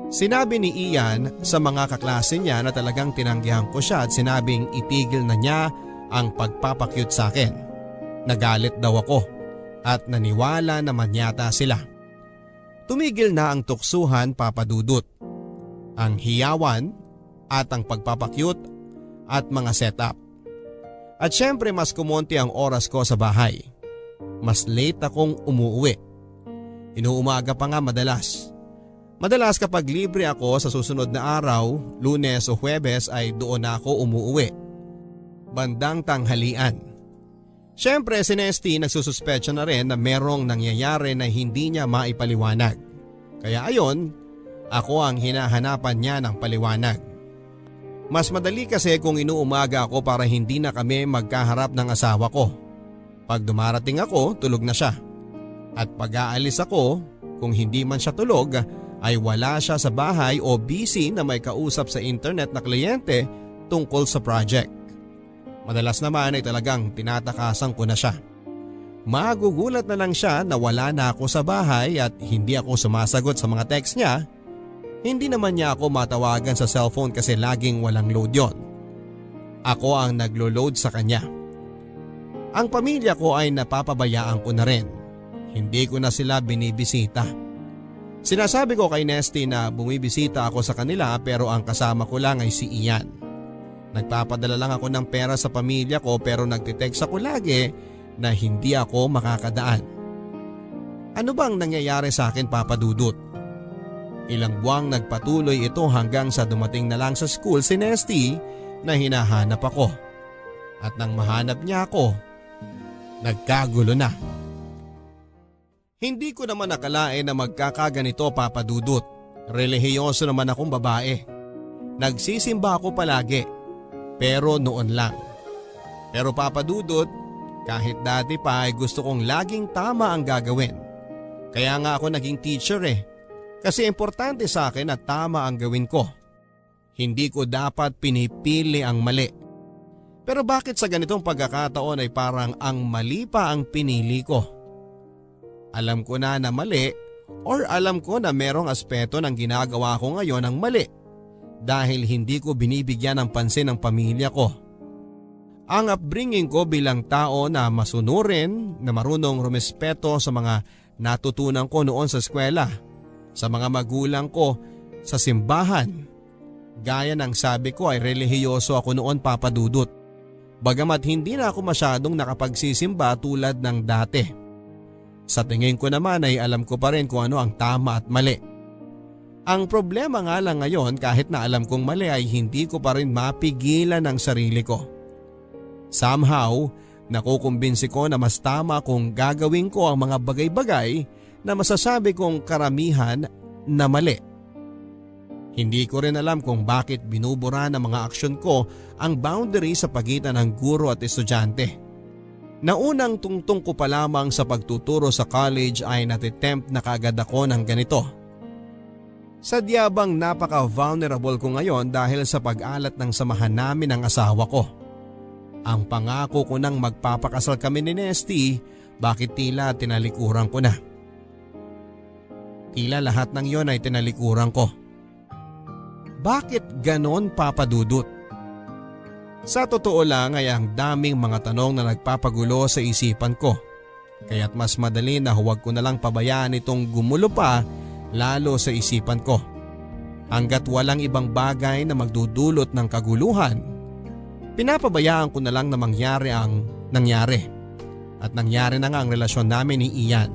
Sinabi ni Ian sa mga kaklase niya na talagang tinanggihan ko siya at sinabing itigil na niya ang pagpapakyut sa akin. Nagalit daw ako at naniwala naman yata sila. Tumigil na ang tuksuhan Papa Dudut, ang hiyawan at ang pagpapakyut at mga setup. At syempre mas kumonti ang oras ko sa bahay. Mas late akong umuwi. Inuumaga pa nga madalas. Madalas kapag libre ako sa susunod na araw, Lunes o Huwebes ay doon na ako umuwi. Bandang tanghalian. Syempre si Nesty nagsususpetsya na rin na merong nangyayari na hindi niya maipaliwanag. Kaya ayon, ako ang hinahanapan niya ng paliwanag. Mas madali kasi kung inuumaga ako para hindi na kami magkaharap ng asawa ko. Pag dumarating ako, tulog na siya. At pag aalis ako, kung hindi man siya tulog, ay wala siya sa bahay o busy na may kausap sa internet na kliyente tungkol sa project. Madalas naman ay talagang tinatakasan ko na siya. Magugulat na lang siya na wala na ako sa bahay at hindi ako sumasagot sa mga text niya. Hindi naman niya ako matawagan sa cellphone kasi laging walang load yon. Ako ang naglo-load sa kanya. Ang pamilya ko ay napapabayaan ko na rin. Hindi ko na sila binibisita. Sinasabi ko kay Nesty na bumibisita ako sa kanila pero ang kasama ko lang ay si Ian. Nagpapadala lang ako ng pera sa pamilya ko pero nagtitext ako lagi na hindi ako makakadaan. Ano bang nangyayari sa akin, Papa Dudut? Ilang buwang nagpatuloy ito hanggang sa dumating na lang sa school si Nesty na hinahanap ako. At nang mahanap niya ako, nagkagulo na. Hindi ko naman nakalain na magkakaganito, Papa Dudut. Relihiyoso naman akong babae. Nagsisimba ako palagi, pero noon lang. Pero Papa Dudut, kahit dati pa ay gusto kong laging tama ang gagawin. Kaya nga ako naging teacher Kasi importante sa akin na tama ang gawin ko. Hindi ko dapat pinipili ang mali. Pero bakit sa ganitong pagkakataon ay parang ang mali pa ang pinili ko? Alam ko na mali or alam ko na merong aspeto ng ginagawa ko ngayon ang mali dahil hindi ko binibigyan ng pansin ang pamilya ko. Ang upbringing ko bilang tao na masunurin, na marunong rumespeto sa mga natutunan ko noon sa eskwela, sa mga magulang ko, sa simbahan. Gaya ng sabi ko ay relihiyoso ako noon, Papa Dudut. Bagamat hindi na ako masyadong nakapagsisimba tulad ng dati. Sa tingin ko naman ay alam ko pa rin kung ano ang tama at mali. Ang problema nga lang ngayon kahit na alam kong mali ay hindi ko pa rin mapigilan ang sarili ko. Somehow, nakukumbinsi ko na mas tama kung gagawin ko ang mga bagay-bagay na masasabi kong karamihan na mali. Hindi ko rin alam kung bakit binubura ng mga aksyon ko ang boundary sa pagitan ng guro at estudyante. Naunang tungtong ko pa lamang sa pagtuturo sa college ay natitempt na kaagad ako ng ganito. Sadya bang napaka-vulnerable ko ngayon dahil sa pag-alat ng samahan namin ng asawa ko. Ang pangako ko nang magpapakasal kami ni Nesty, bakit tila tinalikuran ko na? Tila lahat ng yon ay tinalikuran ko. Bakit ganon, Papa Dudut? Sa totoo lang ay ang daming mga tanong na nagpapagulo sa isipan ko. Kaya't mas madali na huwag ko na lang pabayaan itong gumulo pa lalo sa isipan ko. Hanggat walang ibang bagay na magdudulot ng kaguluhan, pinapabayaan ko na lang na mangyari ang nangyari. At nangyari na nga ang relasyon namin ni Ian.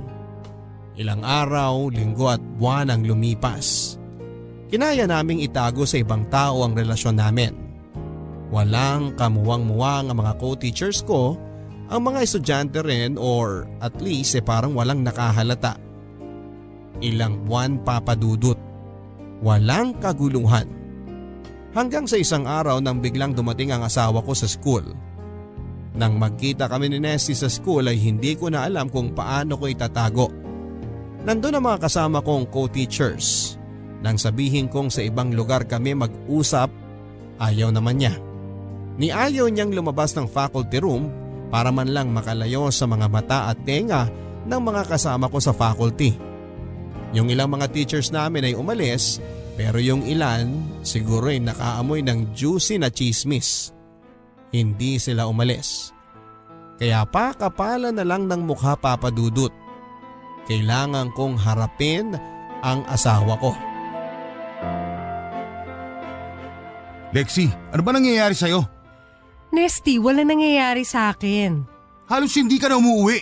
Ilang araw, linggo at buwan ang lumipas. Kinaya naming itago sa ibang tao ang relasyon namin. Walang kamuwang-muwang ang mga co-teachers ko, ang mga estudyante rin or at least parang walang nakahalata. Ilang buwan, Papa Dudut. Walang kaguluhan. Hanggang sa isang araw nang biglang dumating ang asawa ko sa school. Nang magkita kami ni Nesty sa school ay hindi ko na alam kung paano ko itatago. Nandun ang mga kasama kong co-teachers. Nang sabihin kong sa ibang lugar kami mag-usap, ayaw naman niya. Ni ayaw niyang lumabas ng faculty room para man lang makalayo sa mga mata at tenga ng mga kasama ko sa faculty. Yung ilang mga teachers namin ay umalis pero yung ilan siguro ay nakaamoy ng juicy na chismis. Hindi sila umalis. Kaya pakapalan na lang ng mukha, Papa Dudut. Kailangan kong harapin ang asawa ko.
Lexi, ano ba nangyayari sa'yo?
Nesty, wala nangyayari sa akin.
Halos hindi ka na umuwi.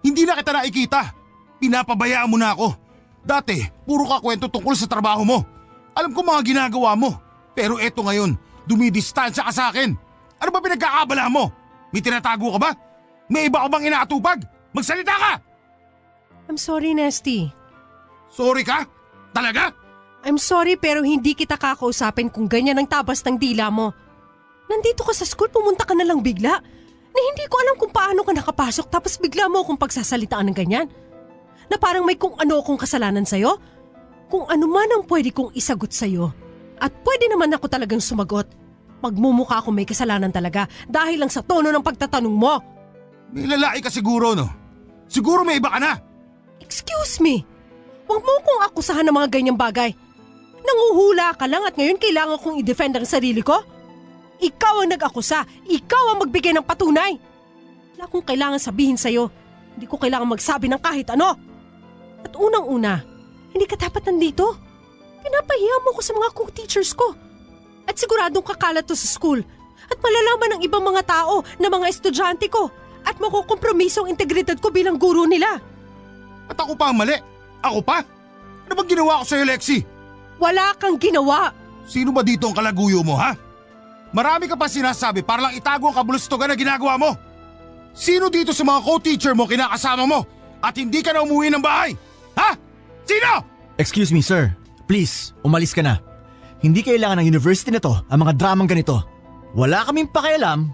Hindi na kita nakikita. Pinapabayaan mo na ako. Dati, puro ka kwento tungkol sa trabaho mo. Alam ko mga ginagawa mo. Pero eto ngayon, dumidistansya ka sa akin. Ano ba pinagkakabala mo? May tinatago ka ba? May iba ka bang inaatupag? Magsalita ka!
I'm sorry, Nesty.
Sorry ka? Talaga?
I'm sorry pero hindi kita kakausapin kung ganyan ang tabas ng dila mo. Nandito ka sa school, pumunta ka na lang bigla. Na hindi ko alam kung paano ka nakapasok tapos bigla mo akong pagsasalitaan ng ganyan. Na parang may kung ano akong kasalanan sa'yo. Kung ano man ang pwede kong isagot sa'yo. At pwede naman ako talagang sumagot. Magmumukha akong may kasalanan talaga dahil lang sa tono ng pagtatanong mo.
May lalaki ka siguro, no? Siguro may iba ka na.
Excuse me. Huwag mo akong akusahan ng mga ganyang bagay. Nanguhula ka lang at ngayon kailangan kong i-defend ang sarili ko? Ikaw ang nag-akusa. Ikaw ang magbigay ng patunay. Wala akong kailangan sabihin sa'yo. Hindi ko kailangan magsabi ng kahit ano. At unang-una, Hindi ka dapat nandito. Pinapahiya mo ko sa mga co-teachers ko. At siguradong kakalat to sa school. At malalaman ng ibang mga tao na mga estudyante ko. At makukompromiso ang integridad ko bilang guro nila.
At ako pa ang mali? Ako pa? Ano bang ginawa ko sa'yo, Lexi?
Wala kang ginawa.
Sino ba dito ang kalaguyo mo, ha? Marami ka pa sinasabi para lang itago ang kabulustugan na ginagawa mo. Sino dito sa mga co-teacher mo kinakasama mo at hindi ka na umuwi ng bahay? Ha? Sino?
Excuse me, sir. Please, umalis ka na. Hindi kailangan ng university na to ang mga dramang ganito. Wala kaming pakialam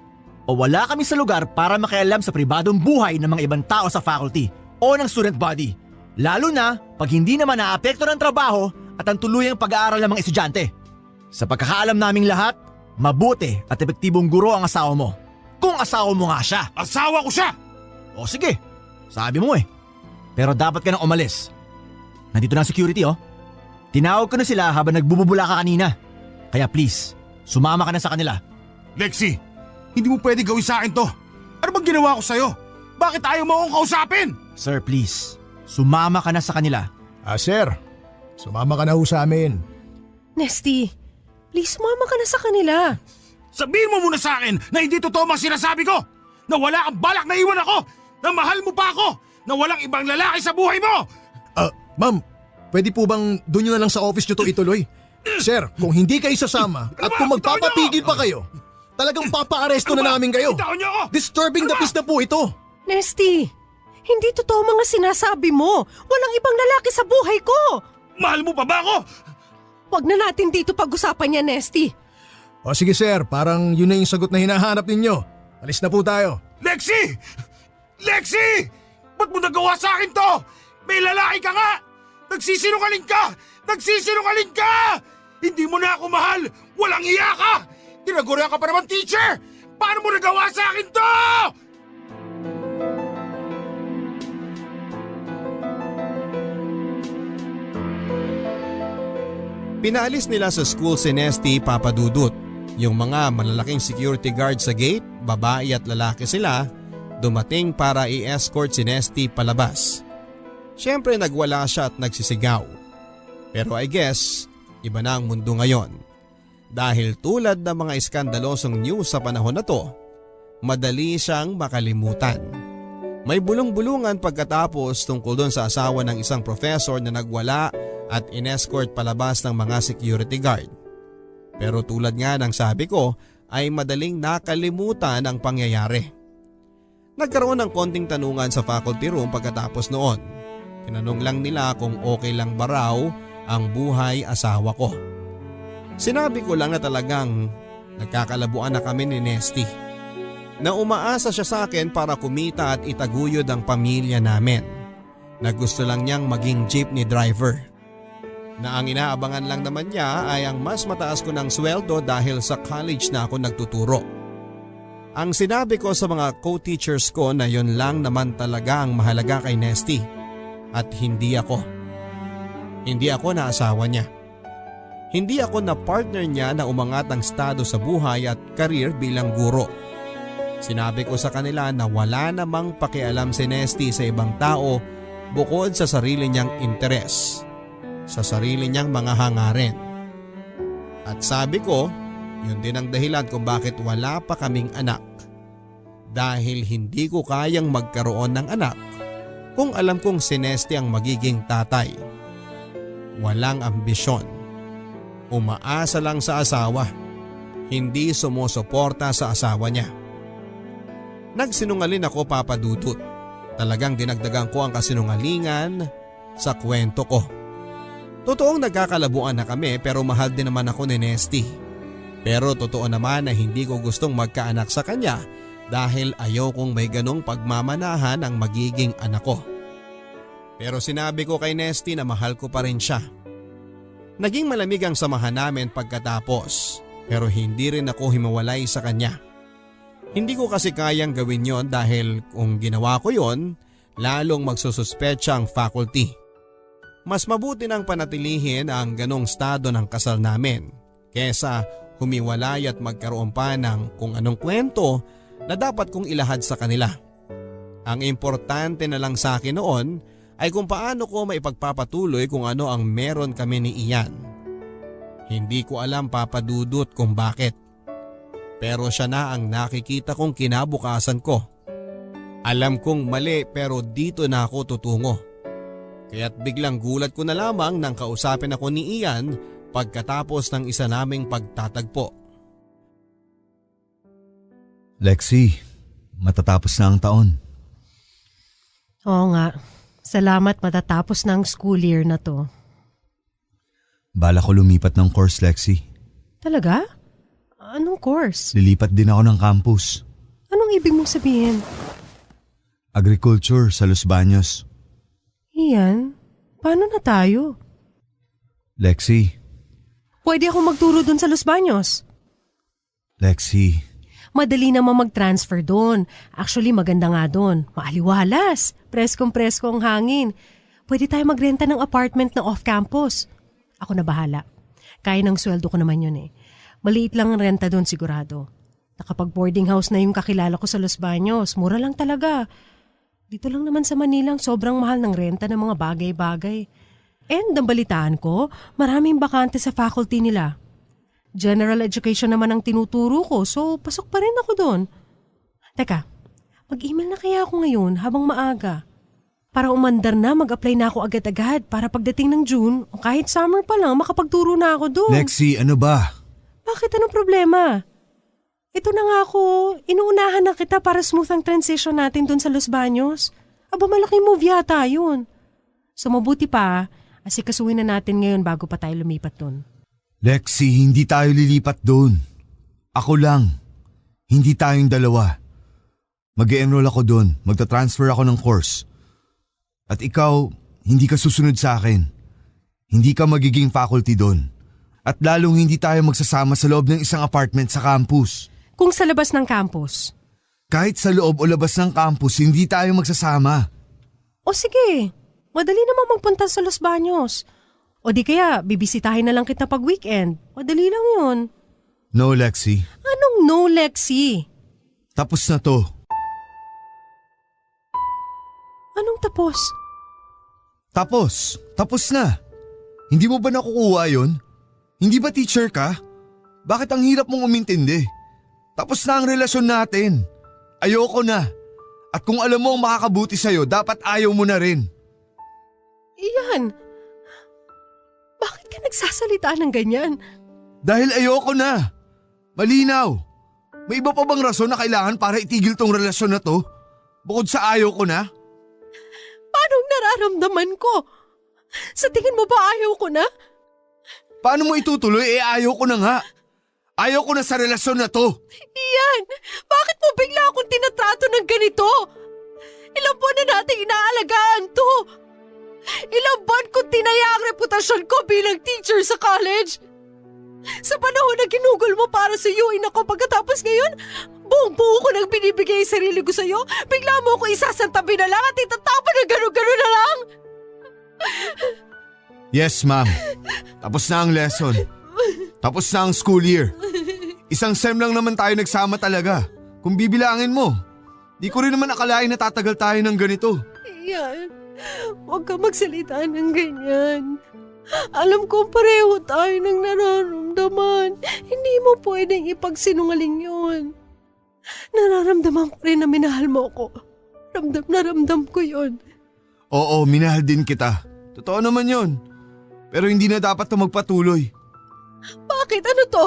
o wala kami sa lugar para makialam sa pribadong buhay ng mga ibang tao sa faculty o ng student body. Lalo na pag hindi naman naapekto ng trabaho at ang tuluyang pag-aaral ng mga estudyante. Sa pagkakaalam naming lahat, mabuti at epektibong guro ang asawa mo. Kung asawa mo nga siya.
Asawa ko siya!
O sige, sabi mo eh. Pero dapat ka nang umalis. Nandito na ang security oh. Tinawag ko na sila habang nagbububula ka kanina. Kaya please, sumama ka na sa kanila.
Lexi, hindi mo pwede gawin sa akin to. Ano bang ginawa ko sa'yo? Bakit ayaw mo akong kausapin?
Sir, please, sumama ka na sa kanila.
Sir, sumama ka na ho sa amin.
Nesty, please sumama ka na sa kanila.
Sabihin mo muna sa akin na hindi totoo ang sinasabi ko. Na wala kang balak na iwan ako. Na mahal mo pa ako. Na walang ibang lalaki sa buhay mo.
Ma'am, pwede po bang doon nyo na lang sa office nyo to ituloy? Sir, kung hindi kayo sasama at kung magpapapigil pa kayo, talagang papa-aresto na namin kayo.
Bitawan niyo ako!
Disturbing the peace na po ito.
Nesty, hindi totoo mga sinasabi mo. Walang ibang lalaki sa buhay ko.
Mahal mo pa ba ako?
Huwag na natin dito pag-usapan niya, Nesty.
O sige sir, parang yun na yung sagot na hinahanap ninyo. Alis na po tayo.
Lexi! Lexi! Ba't mo nagawa sa akin to? May lalaki ka nga! Nagsisinungaling ka! Nagsisinungaling ka! Hindi mo na ako mahal! Walang iya ka! Tinagurihan ka pa naman, teacher! Paano mo nagawa sa akin to?
Pinaalis nila sa school si Nesty, Papa Dudut. Yung mga malalaking security guard sa gate, babae at lalaki sila, dumating para i-escort si Nesty palabas. Siyempre nagwala siya at nagsisigaw. Pero I guess, iba na ang mundo ngayon. Dahil tulad ng mga iskandalosong news sa panahon na to, madali siyang makalimutan. May bulong-bulungan pagkatapos tungkol doon sa asawa ng isang professor na nagwala at inescort palabas ng mga security guard. Pero tulad nga ng sabi ko ay madaling nakalimutan ang pangyayari. Nagkaroon ng konting tanungan sa faculty room pagkatapos noon. Tinanong lang nila kung okay lang ba raw ang buhay asawa ko. Sinabi ko lang na talagang nagkakalabuan na kami ni Nesty. Na umaasa siya sa akin para kumita at itaguyod ang pamilya namin. Na gusto lang niyang maging jeepney driver. Na ang inaabangan lang naman niya ay ang mas mataas ko ng sweldo dahil sa college na ako nagtuturo. Ang sinabi ko sa mga co-teachers ko na yon lang naman talaga ang mahalaga kay Nesty at hindi ako. Hindi ako na asawa niya. Hindi ako na partner niya na umangat ang estado sa buhay at karir bilang guro. Sinabi ko sa kanila na wala namang pakialam si Nesty sa ibang tao bukod sa sarili niyang interes. Sa sarili niyang mga hangarin. At sabi ko, yun din ang dahilan kung bakit wala pa kaming anak. Dahil hindi ko kayang magkaroon ng anak kung alam kong si Nesty ang magiging tatay. Walang ambisyon. Umaasa lang sa asawa. Hindi sumusuporta sa asawa niya. Nagsinungaling ako, Papa Dudut. Talagang dinagdagan ko ang kasinungalingan sa kwento ko. Totoong nagkakalabuan na kami pero mahal din naman ako ni Nesty. Pero totoo naman na hindi ko gustong magkaanak sa kanya dahil ayaw kong may ganong pagmamanahan ang magiging anak ko. Pero sinabi ko kay Nesty na mahal ko pa rin siya. Naging malamig ang samahan namin pagkatapos pero hindi rin ako himawalay sa kanya. Hindi ko kasi kayang gawin yon dahil kung ginawa ko yon, lalong magsususpecha ang faculty. Mas mabuti nang panatilihin ang ganong estado ng kasal namin kesa humiwalay at magkaroon pa ng kung anong kwento na dapat kong ilahad sa kanila. Ang importante na lang sa akin noon ay kung paano ko maipagpapatuloy kung ano ang meron kami ni Ian. Hindi ko alam, Papa Dudut, kung bakit. Pero siya na ang nakikita kong kinabukasan ko. Alam kong mali pero dito na ako tutungo. Kaya't biglang gulat ko na lamang nang kausapin ako ni Ian pagkatapos ng isa naming pagtatagpo.
Lexi, matatapos na ang taon.
Oo nga. Salamat matatapos na ang school year na to.
Bala ko lumipat ng course, Lexi.
Talaga? Anong course?
Lilipat din ako ng campus.
Anong ibig mong sabihin?
Agriculture sa Los Baños.
Ian, paano na tayo?
Lexi.
Pwede akong magturo dun sa Los Baños.
Lexi.
Madali naman mag-transfer doon. Actually, maganda nga doon. Maaliwalas. Preskong-presko ang hangin. Pwede tayo magrenta ng apartment na off-campus. Ako na bahala. Kaya ng sweldo ko naman yun eh. Maliit lang ang renta doon sigurado. Nakapag-boarding house na yung kakilala ko sa Los Baños. Mura lang talaga. Dito lang naman sa Manila sobrang mahal ng renta ng mga bagay-bagay. And ang balitaan ko, maraming bakante sa faculty nila. General education naman ang tinuturo ko, so pasok pa rin ako doon. Teka, mag-email na kaya ako ngayon habang maaga. Para umandar na, mag-apply na ako agad-agad para pagdating ng June o kahit summer pa lang makapagturo na ako doon.
Lexi, ano ba?
Bakit? Anong problema? Ito na nga ako, inuunahan na kita para smooth ang transition natin doon sa Los Baños. Aba, malaking move yata yun. So mabuti pa, asikasuhin na natin ngayon bago pa tayo lumipat doon.
Lexi, hindi tayo lilipat doon. Ako lang. Hindi tayong dalawa. Mag-e-enroll ako doon. Magta-transfer ako ng course. At ikaw, hindi ka susunod sa akin. Hindi ka magiging faculty doon. At lalong hindi tayo magsasama sa loob ng isang apartment sa campus.
Kung sa labas ng campus?
Kahit sa loob o labas ng campus, hindi tayo magsasama.
O sige, madali naman magpunta sa Los Baños. O di kaya, bibisitahin na lang kita pag weekend. Madali lang yun.
No, Lexi.
Anong no, Lexi?
Tapos na to.
Anong tapos?
Tapos na. Hindi mo ba nakukuha yun? Hindi ba teacher ka? Bakit ang hirap mong umintindi? Tapos na ang relasyon natin. Ayoko na. At kung alam mo ang makakabuti sa'yo, dapat ayaw mo na rin.
Iyan, bakit ka nagsasalita ng ganyan?
Dahil ayoko na. Malinaw. May iba pa bang rason na kailangan para itigil tong relasyon na to? Bukod sa ayaw ko na?
Paanong nararamdaman ko? Sa tingin mo ba ayaw ko na?
Paano mo itutuloy? Ayaw ko na nga. Ayaw ko na sa relasyon na to.
Iyan, bakit mo bigla akong tinatrato ng ganito? Ilang buwan na nating inaalagaan to. Ilang buwan ko tinaya ang reputasyon ko bilang teacher sa college. Sa panahon na ginugol mo para sa UN ako pagkatapos ngayon, buong-buo ko nang binibigay ang sarili ko sa'yo, bigla mo ako isasantabi na lang at itatapon na gano'n-gano'n na lang.
Yes, ma'am. Tapos na ang lesson. Tapos na ang school year. Isang sem lang naman tayo nagsama talaga. Kung bibilangin mo. Di ko rin naman akalain na tatagal tayo ng ganito.
Iyan, huwag ka magsalita ng ganyan. Alam ko pareho tayo ng nararamdaman. Hindi mo pwedeng ipagsinungaling yun. Nararamdaman ko rin na minahal mo ako. Ramdam na ramdam ko yun.
Oo, minahal din kita. Totoo naman yun. Pero hindi na dapat ito magpatuloy.
Bakit? Ano to?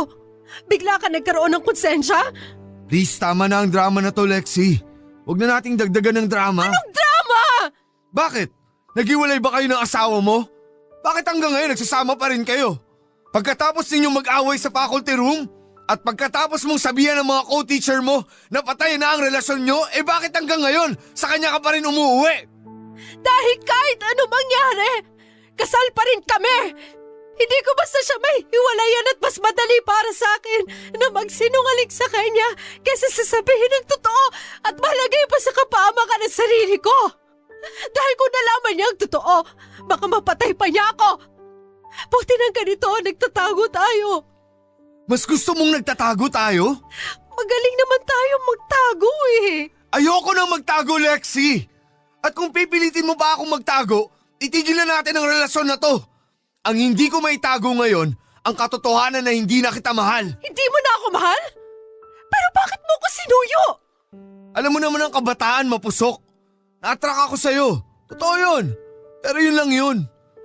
Bigla ka nagkaroon ng konsensya?
Please, tama na ang drama na to, Lexi. Huwag na nating dagdagan ng drama.
Anong drama?
Bakit? Naghiwalay ba kayo ng asawa mo? Bakit hanggang ngayon nagsasama pa rin kayo? Pagkatapos ninyong mag-away sa faculty room? At pagkatapos mong sabihan ng mga co-teacher mo na patay na ang relasyon nyo, bakit hanggang ngayon sa kanya ka pa rin umuwi?
Dahil kahit ano mangyari, kasal pa rin kami. Hindi ko basta siya may hiwalayan at mas madali para sa akin na magsinungaling sa kanya kaysa sasabihin ng totoo at malagay pa sa kapahamakan ng sarili ko. Dahil kung nalaman niya ang totoo, baka mapatay pa niya ako. Buti nang ganito, nagtatago tayo.
Mas gusto mong nagtatago tayo?
Magaling naman tayo magtago eh.
Ayoko nang magtago, Lexi! At kung pipilitin mo pa akong magtago, itigil na natin ang relasyon na to. Ang hindi ko maitago ngayon, ang katotohanan na hindi na kita mahal.
Hindi mo na ako mahal? Pero bakit mo ko sinuyo?
Alam mo naman ang kabataan, mapusok. Na-attract ako sa'yo. Totoo yun. Pero yun lang yun.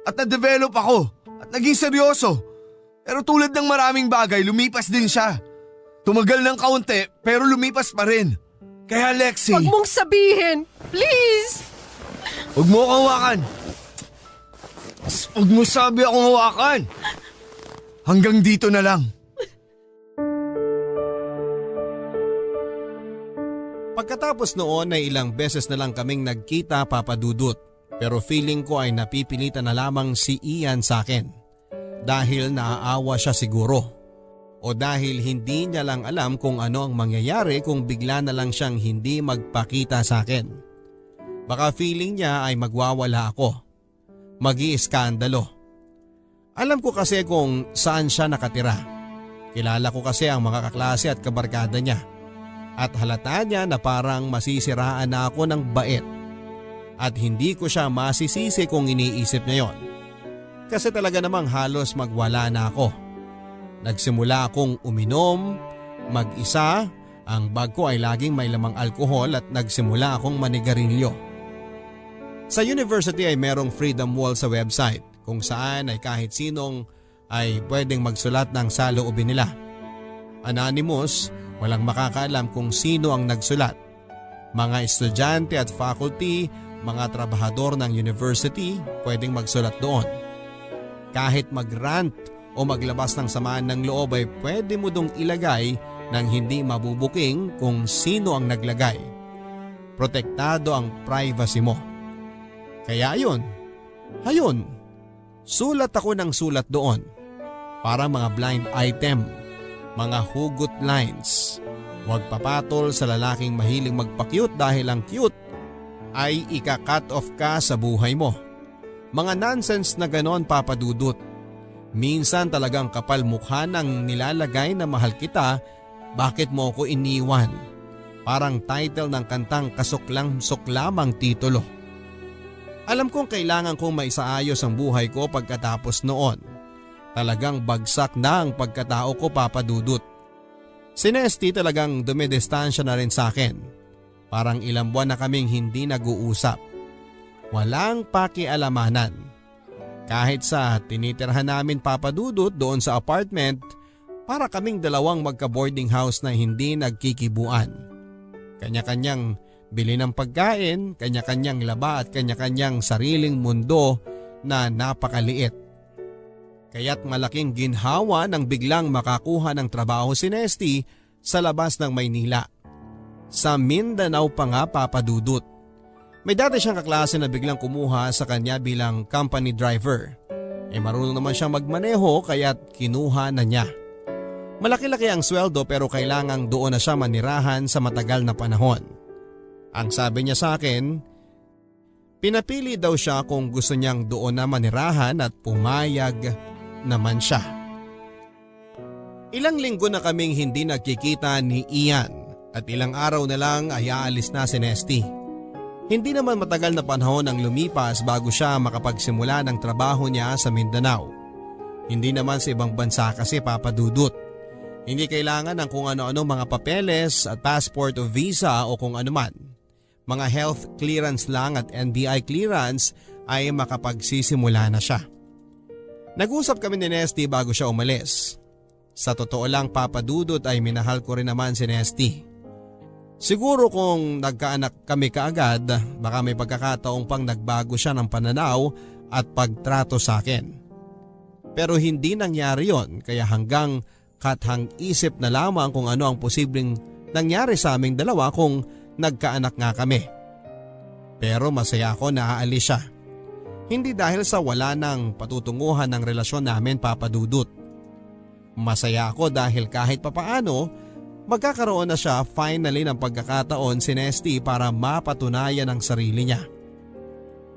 At na-develop ako. At naging seryoso. Pero tulad ng maraming bagay, lumipas din siya. Tumagal ng kaunti, pero lumipas pa rin. Kaya Lexi…
Huwag mong sabihin! Please!
Huwag mo akong hawakan. Huwag mo sabi akong hawakan. Hanggang dito na lang.
Pagkatapos noon ay ilang beses na lang kaming nagkita, Papa Dudut. Pero feeling ko ay napipilitan na lamang si Ian sa akin. Dahil naaawa siya siguro. O dahil hindi niya lang alam kung ano ang mangyayari kung bigla na lang siyang hindi magpakita sa akin. Baka feeling niya ay magwawala ako. Mag-iiskandalo. Alam ko kasi kung saan siya nakatira. Kilala ko kasi ang mga kaklase at kabarkada niya. At halata niya na parang masisiraan na ako ng bait. At hindi ko siya masisisi kung iniisip niya yon. Kasi talaga namang halos magwala na ako. Nagsimula akong uminom, mag-isa, ang bag ko ay laging may lamang alkohol at nagsimula akong manigarilyo. Sa university ay merong freedom wall sa website kung saan ay kahit sinong ay pwedeng magsulat ng saloobin nila. Anonymous, walang makakaalam kung sino ang nagsulat. Mga estudyante at faculty, mga trabahador ng university pwedeng magsulat doon. Kahit mag-rant o maglabas ng samaan ng loob ay pwede mo dong ilagay nang hindi mabubuking kung sino ang naglagay. Protektado ang privacy mo. Kaya ayun, sulat ako ng sulat doon. Para mga blind item, mga hugot lines. Huwag papatol sa lalaking mahiling magpa-cute dahil ang cute ay ika-cut off ka sa buhay mo. Mga nonsense na ganon, Papa Dudut. Minsan talagang kapal mukha nang nilalagay na mahal kita, bakit mo ko iniwan? Parang title ng kantang kasuklang-suklamang titulo. Alam kong kailangan kong maisaayos ang buhay ko pagkatapos noon. Talagang bagsak na ang pagkatao ko, Papa Dudut. Si Nesty talagang dumidistansya na rin sa akin. Parang ilang buwan na kaming hindi nag-uusap. Walang pakialamanan. Kahit sa tinitirhan namin, Papa Dudut, doon sa apartment, para kaming dalawang magka-boarding house na hindi nagkikibuan. Kanya-kanyang bili ng pagkain, kanya-kanyang laba at kanya-kanyang sariling mundo na napakaliit. Kaya't malaking ginhawa nang biglang makakuha ng trabaho si Nesty sa labas ng Maynila. Sa Mindanao pa nga, Papa Dudut. May dati siyang kaklase na biglang kumuha sa kanya bilang company driver. Marunong naman siyang magmaneho kaya't kinuha na niya. Malaki-laki ang sweldo pero kailangang doon na siya manirahan sa matagal na panahon. Ang sabi niya sa akin, pinapili daw siya kung gusto niyang doon na manirahan at pumayag naman siya. Ilang linggo na kaming hindi nagkikita ni Ian at ilang araw na lang ay aalis na si Nesty. Hindi naman matagal na panahon ang lumipas bago siya makapagsimula ng trabaho niya sa Mindanao. Hindi naman sa ibang bansa kasi, Papa Dudut. Hindi kailangan ng kung ano-ano mga papeles at passport o visa o kung anuman. Mga health clearance lang at NBI clearance ay makapagsisimula na siya. Nag-usap kami ni Nesty bago siya umalis. Sa totoo lang, Papa Dudut, ay minahal ko rin naman si Nesty. Siguro kung nagkaanak kami kaagad, baka may pagkakataong pang nagbago siya ng pananaw at pagtrato sa akin. Pero hindi nangyari yon, kaya hanggang kathang isip na lamang kung ano ang posibleng nangyari sa aming dalawa kung nagkaanak nga kami. Pero masaya ako na aalis siya. Hindi dahil sa wala nang patutunguhan ng relasyon namin, Papa Dudut. Masaya ako dahil kahit papaano, magkakaroon na siya finally ng pagkakataon si Nesty para mapatunayan ang sarili niya.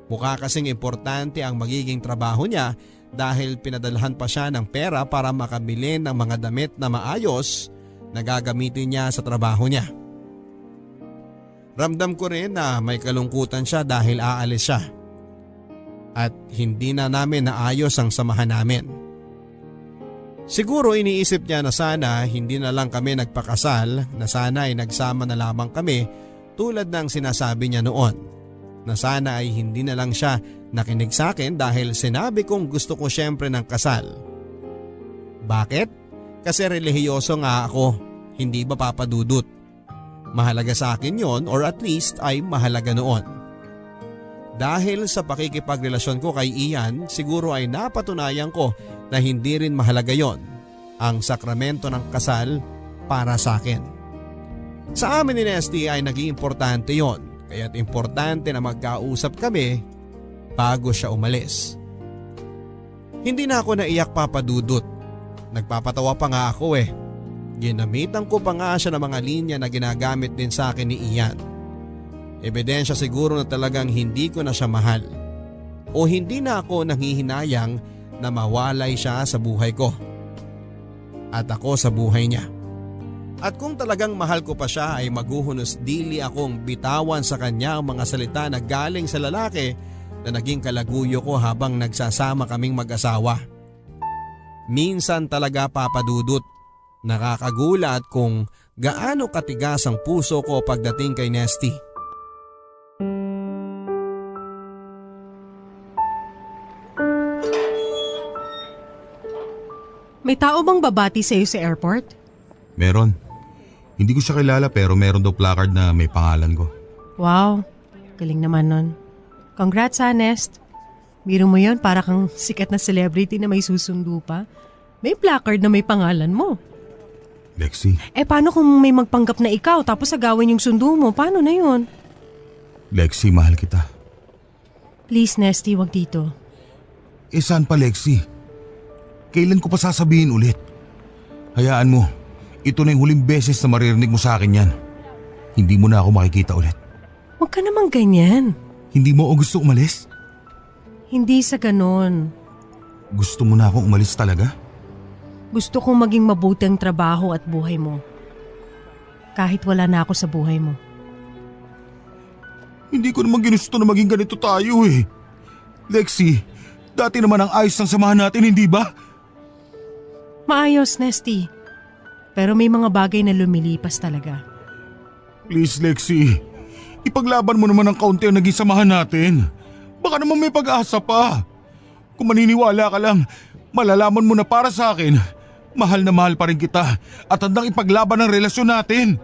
Mukha kasing importante ang magiging trabaho niya dahil pinadalhan pa siya ng pera para makabili ng mga damit na maayos na gagamitin niya sa trabaho niya. Ramdam ko rin na may kalungkutan siya dahil aalis siya. At hindi na namin naayos ang samahan namin. Siguro iniisip niya na sana hindi na lang kami nagpakasal, na sana ay nagsama na lamang kami tulad ng sinasabi niya noon. Na sana ay hindi na lang siya nakinig sa akin dahil sinabi kong gusto ko syempre ng kasal. Bakit? Kasi relihiyoso nga ako, hindi ba papadudot? Mahalaga sa akin yon, or at least ay mahalaga noon. Dahil sa pakikipagrelasyon ko kay Ian, siguro ay napatunayan ko na hindi rin mahalaga yon, ang sakramento ng kasal para sa akin. Sa amin ni Nesty ay naging importante yon, kaya't importante na magkausap kami bago siya umalis. Hindi na ako naiyak, papadudot. Nagpapatawa pa nga ako eh. Ginamitan ko pa nga siya ng mga linya na ginagamit din sa akin ni Ian. Ebidensya siguro na talagang hindi ko na siya mahal. O hindi na ako nanghihinayang na mawalay siya sa buhay ko. At ako sa buhay niya. At kung talagang mahal ko pa siya ay maghuhunos dili akong bitawan sa kanya ang mga salita na galing sa lalaki na naging kalaguyo ko habang nagsasama kaming mag-asawa. Minsan talaga, papadudot, nakakagulat kung gaano katigas ang puso ko pagdating kay Nesty.
May tao bang babati sa iyo sa airport?
Meron. Hindi ko siya kilala pero meron daw placard na may pangalan ko.
Wow, galing naman nun. Congrats ha, Nest. Biro mo yun, para kang sikat na celebrity na may susundo pa. May placard na may pangalan mo.
Lexi.
Paano kung may magpanggap na ikaw tapos agawin yung sundo mo? Paano na yun?
Lexi, mahal kita.
Please, Nesty, wag dito.
Saan pa, Lexi? Kailan ko pa sasabihin ulit? Hayaan mo, ito na yung huling beses na maririnig mo sa akin yan. Hindi mo na ako makikita ulit.
Huwag ka namang ganyan.
Hindi mo o gusto umalis?
Hindi sa ganon.
Gusto mo na akong umalis talaga?
Gusto kong maging mabuti ang trabaho at buhay mo. Kahit wala na ako sa buhay mo.
Hindi ko naman ginusto na maging ganito tayo eh. Lexi, dati naman ang ayos ng samahan natin, hindi ba?
Maayos, Nesty. Pero may mga bagay na lumilipas talaga.
Please, Lexi. Ipaglaban mo naman ng kaunti ang naging samahan natin. Baka naman may pag-asa pa. Kung maniniwala ka lang, malalaman mo na para sa akin, mahal na mahal pa rin kita at handang ipaglaban ang relasyon natin.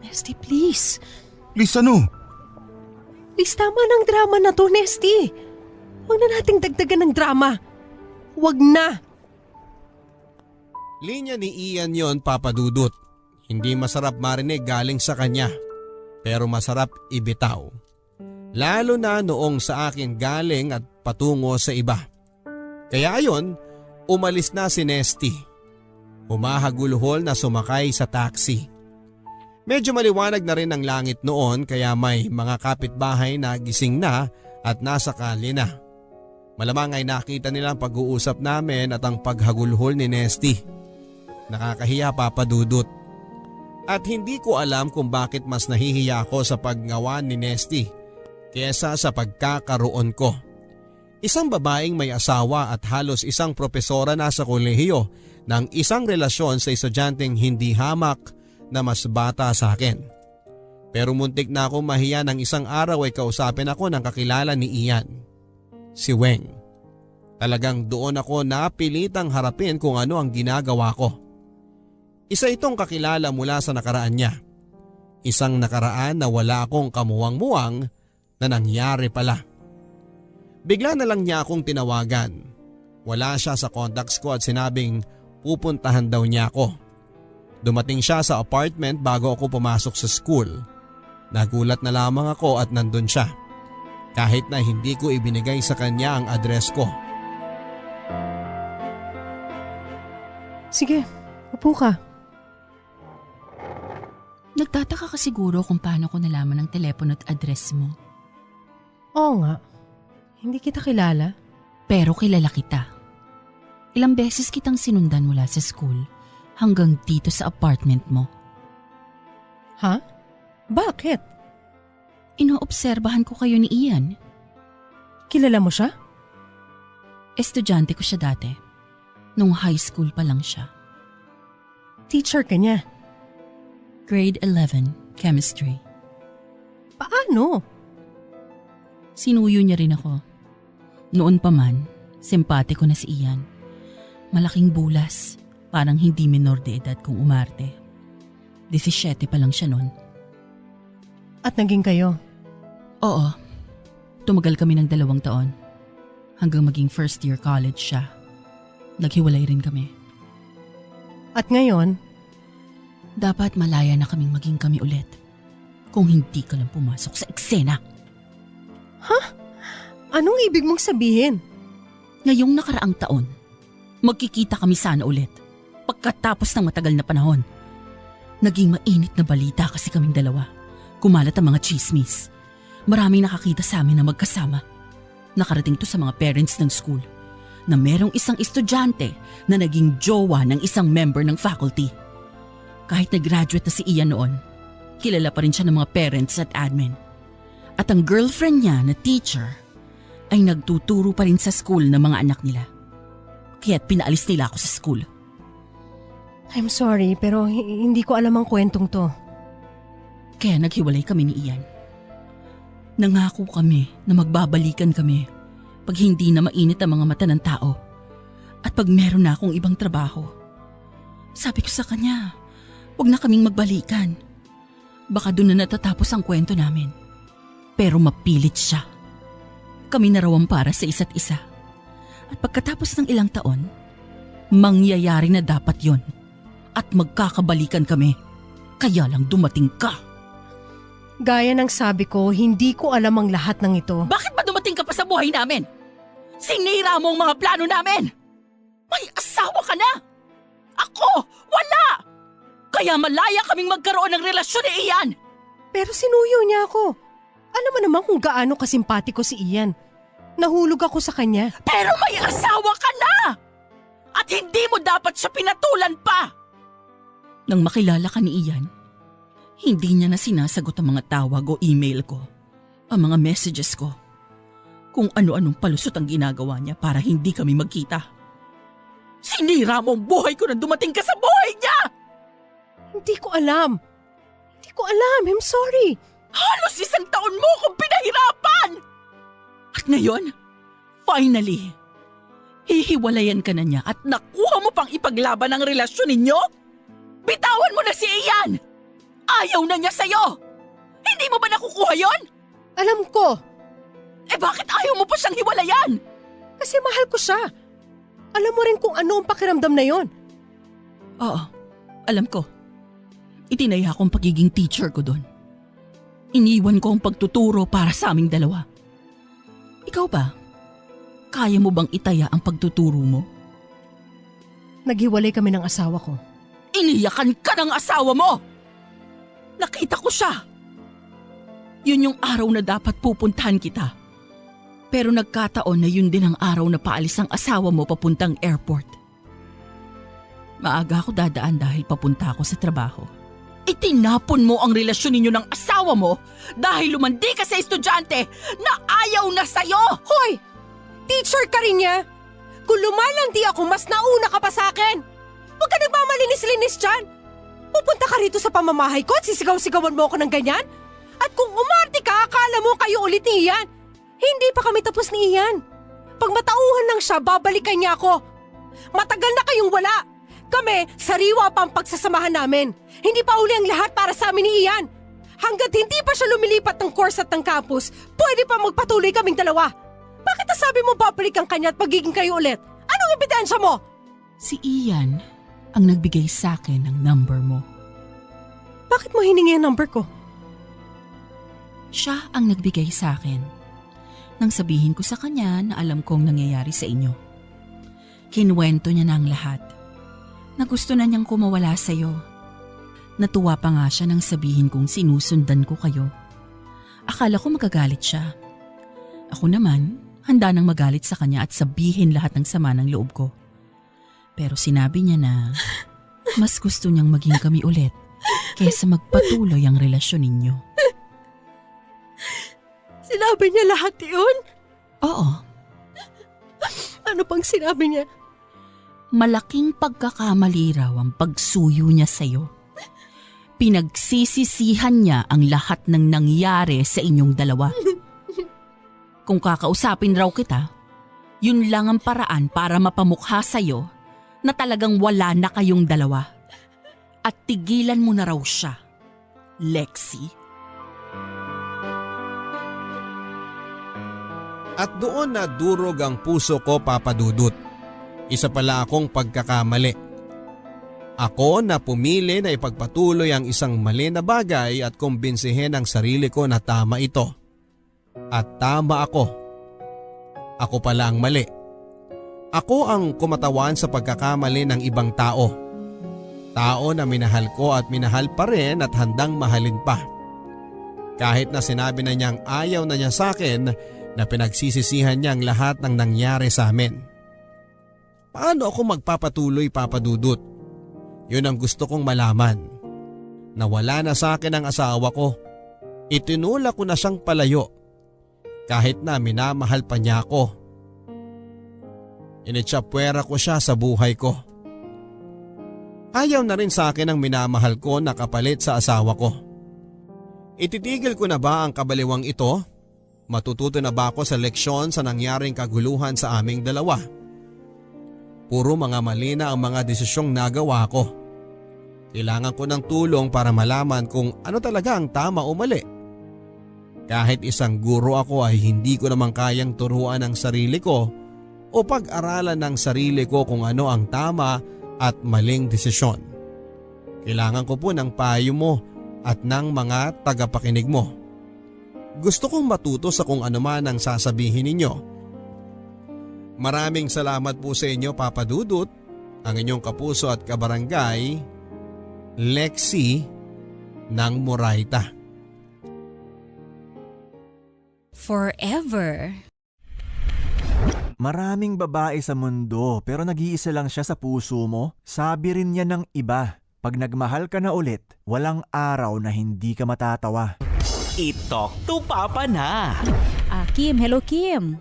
Nesty, please.
Please ano?
Please, tama ng drama na to, Nesty. Huwag na nating dagdagan ng drama. Huwag na.
Linya ni Ian yon, papadudot. Hindi masarap marinig galing sa kanya, pero masarap ibitaw. Lalo na noong sa akin galing at patungo sa iba. Kaya ayon, umalis na si Nesty. Humahagulhol na sumakay sa taxi. Medyo maliwanag na rin ang langit noon kaya may mga kapitbahay na gising na at nasa kalye na. Malamang ay nakita nila ang pag-uusap namin at ang paghagulhol ni Nesty. Nakakahiya, papadudot. At hindi ko alam kung bakit mas nahihiya ako sa paggawa ni Nesty kesa sa pagkakaroon ko. Isang babaeng may asawa at halos isang propesora na sa kolehiyo ng isang relasyon sa estudyanteng hindi hamak na mas bata sa akin. Pero muntik na akong mahiya ng isang araw ay kausapin ako ng kakilala ni Ian. Si Weng. Talagang doon ako napilitang harapin kung ano ang ginagawa ko. Isa itong kakilala mula sa nakaraan niya. Isang nakaraan na wala akong kamuwang-muwang na nangyari pala. Bigla na lang niya akong tinawagan. Wala siya sa contacts ko at sinabing pupuntahan daw niya ako. Dumating siya sa apartment bago ako pumasok sa school. Nagulat na lamang ako at nandun siya. Kahit na hindi ko ibinigay sa kanya ang address ko.
Sige, upo ka.
Nagtataka ka siguro kung paano ko nalaman ang telepono at address mo.
Oo nga. Hindi kita kilala.
Pero kilala kita. Ilang beses kitang sinundan mula sa school hanggang dito sa apartment mo.
Ha? Bakit?
Inoobserbahan ko kayo ni Ian.
Kilala mo siya?
Estudyante ko siya dati. Nung high school pa lang siya.
Teacher ka niya.
Grade 11, chemistry.
Paano?
Sinuyo niya rin ako. Noon pa man, simpatiko na si Ian. Malaking bulas, parang hindi minor de edad kung umarte. 17 pa lang siya noon.
At naging kayo?
Oo. Tumagal kami ng 2 taon. Hanggang maging first year college siya. Naghiwalay rin kami.
At ngayon?
Dapat malaya na kaming maging kami ulit. Kung hindi ka lang pumasok sa eksena.
Ha? Anong ibig mong sabihin?
Ngayong nakaraang taon, magkikita kami sana ulit. Pagkatapos ng matagal na panahon. Naging mainit na balita kasi kaming dalawa. Kumalat ang mga chismis. Maraming nakakita sa amin na magkasama. Nakarating to sa mga parents ng school na merong isang estudyante na naging jowa ng isang member ng faculty. Kahit nag-graduate na si Ian noon, kilala pa rin siya ng mga parents at admin. At ang girlfriend niya na teacher ay nagtuturo pa rin sa school ng mga anak nila. Kaya't pinaalis nila ako sa school.
I'm sorry pero hindi ko alam ang kwentong to.
Kaya naghiwalay kami ni Ian. Nangako kami na magbabalikan kami pag hindi na mainit ang mga mata ng tao at pag meron na akong ibang trabaho. Sabi ko sa kanya, huwag na kaming magbalikan. Baka doon na natatapos ang kwento namin. Pero mapilit siya. Kami na raw ang para sa isa't isa. At pagkatapos ng ilang taon, mangyayari na dapat yon. At magkakabalikan kami. Kaya lang dumating ka.
Gaya ng sabi ko, hindi ko alam ang lahat ng ito.
Bakit ba dumating ka pa sa buhay namin? Sinira mo ang mga plano namin. May asawa ka na. Ako, wala. Kaya malaya kaming magkaroon ng relasyon ni Ian.
Pero sinuyo niya ako. Alam mo naman kung gaano kasimpatiko si Ian. Nahulog ako sa kanya.
Pero may asawa ka na. At hindi mo dapat siya pinatulan pa. Nang makilala ka ni Ian, hindi niya na sinasagot ang mga tawag o email ko, ang mga messages ko, kung ano-anong palusot ang ginagawa niya para hindi kami magkita. Sinira mo ang buhay ko nang dumating ka sa buhay niya!
Hindi ko alam. Hindi ko alam. I'm sorry.
Halos 1 taon mo akong pinahirapan! At ngayon, finally, hihiwalayan ka na niya at nakuha mo pang ipaglaban ang relasyon ninyo? Bitawan mo na si Ian! Ayaw na niya sa'yo! Hindi mo ba nakukuha yon?
Alam ko.
Eh bakit ayaw mo pa siyang hiwalayan?
Kasi mahal ko siya. Alam mo rin kung ano ang pakiramdam na yon.
Oo, alam ko. Itinaya ko ang pagiging teacher ko doon. Iniwan ko ang pagtuturo para sa aming dalawa. Ikaw ba? Kaya mo bang itaya ang pagtuturo mo?
Naghiwalay kami ng asawa ko.
Iniyakan ka ng asawa mo! Nakita ko siya. Yun yung araw na dapat pupuntahan kita. Pero nagkataon na yun din ang araw na paalis ang asawa mo papuntang airport. Maaga ako dadaan dahil papunta ako sa trabaho. Itinapon mo ang relasyon ninyo ng asawa mo dahil lumandi ka sa estudyante na ayaw na sa'yo!
Hoy! Teacher ka rin niya! Kung lumalandi ako, mas nauna ka pa sa akin! Huwag ka nagmamalinis-linis dyan! Pupunta ka rito sa pamamahay ko at sisigaw-sigawan mo ako ng ganyan? At kung umarte ka, akala mo kayo ulit ni Ian. Hindi pa kami tapos ni Ian. Pag matauhan lang siya, babalikan niya ako. Matagal na kayong wala. Kami, sariwa pa ang pagsasamahan namin. Hindi pa uli ang lahat para sa amin ni Ian. Hanggat hindi pa siya lumilipat ng course at ng campus, pwede pa magpatuloy kaming dalawa. Bakit nasabi mo babalikan kanya at pagiging kayo ulit? Anong ebidensya mo?
Si Ian ang nagbigay sa akin ng number mo.
Bakit mo hiningi ang number ko?
Siya ang nagbigay sa akin nang sabihin ko sa kanya na alam kong nangyayari sa inyo. Kinuwento niya na ang lahat na gusto na niyang kumawala sa'yo. Natuwa pa nga siya nang sabihin kong sinusundan ko kayo. Akala ko magagalit siya. Ako naman, handa nang magalit sa kanya at sabihin lahat ng sama ng loob ko. Pero sinabi niya na mas gusto niyang maging kami ulit kesa magpatuloy ang relasyon ninyo.
Sinabi niya lahat yun?
Oo,
Ano pang sinabi niya?
malaking pagkakamali raw ang pagsuyo niya sa'yo. Pinagsisisihan niya ang lahat ng nangyari sa inyong dalawa. Kung kakausapin raw kita, yun lang ang paraan para mapamukha sa'yo na talagang wala na kayong dalawa. At tigilan mo na raw siya, Lexi.
At doon na durog ang puso ko, Papa Dudut. Isa pala akong pagkakamali. Ako na pumili na ipagpatuloy ang isang mali na bagay at kumbinsihin ang sarili ko na tama ito. At tama ako. Ako pala ang mali. Ako ang kumatawan sa pagkakamali ng ibang tao. Tao na minahal ko at minahal pa rin at handang mahalin pa. Kahit na sinabi na niyang ayaw na niya sa akin, na pinagsisisihan niya ang lahat ng nangyari sa amin. Paano ako magpapatuloy, Papa Dudut? Yun ang gusto kong malaman. Nawala na sa akin ang asawa ko. Itinulak ko na siyang palayo. Kahit na minamahal pa niya ako. Initsapwera ko siya sa buhay ko. Ayaw na rin sa akin ang minamahal ko na kapalit sa asawa ko. Ititigil ko na ba ang kabaliwang ito? Matututo na ba ako sa leksyon sa nangyaring kaguluhan sa aming dalawa? Puro mga mali na ang mga desisyong nagawa ko. Kailangan ko ng tulong para malaman kung ano talaga ang tama o mali. Kahit isang guro ako ay hindi ko naman kayang turuan ang sarili ko o pag-aralan ng sarili ko kung ano ang tama at maling desisyon. Kailangan ko po ng payo mo at ng mga tagapakinig mo. Gusto kong matuto sa kung ano man ang sasabihin ninyo. Maraming salamat po sa inyo, Papa Dudut, ang inyong kapuso at kabarangay, Lexi ng Moraita.
Forever.
Maraming babae sa mundo pero nag-iisa lang siya sa puso mo. Sabi rin niya ng iba, pag nagmahal ka na ulit, walang araw na hindi ka matatawa.
I-talk to Papa na.
Kim, hello Kim.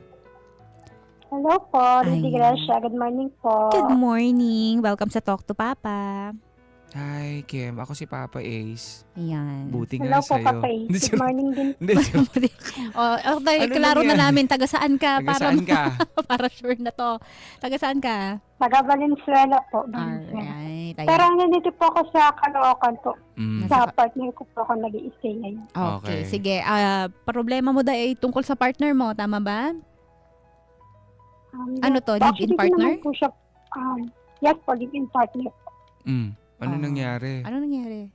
Hello po, Lady
Ay.
Gracia. Good morning po.
Good morning. Welcome sa Talk to Papa.
Hi, Kim. Ako si Papa Ace.
Ayan.
Buti
Hello
nga
po,
sa'yo.
Papa Ace. Good morning din.
Hindi, joke.
Klaro na
nangyari?
namin, taga saan ka?
Taga saan ka?
Para sure na to. Taga saan ka?
Taga Valenzuela po. Valenzuela.
Alright.
Pero nandito po ako sa Caloocan po.
Mm.
Sa partner ko po ako nag-i-stay ngayon.
Okay,
Okay.
sige. Problema mo ay tungkol sa partner mo, tama ba? Ano to, live-in
actually,
partner?
naman po siya, yes po, live-in partner.
Ano nangyari?
Ano nangyari?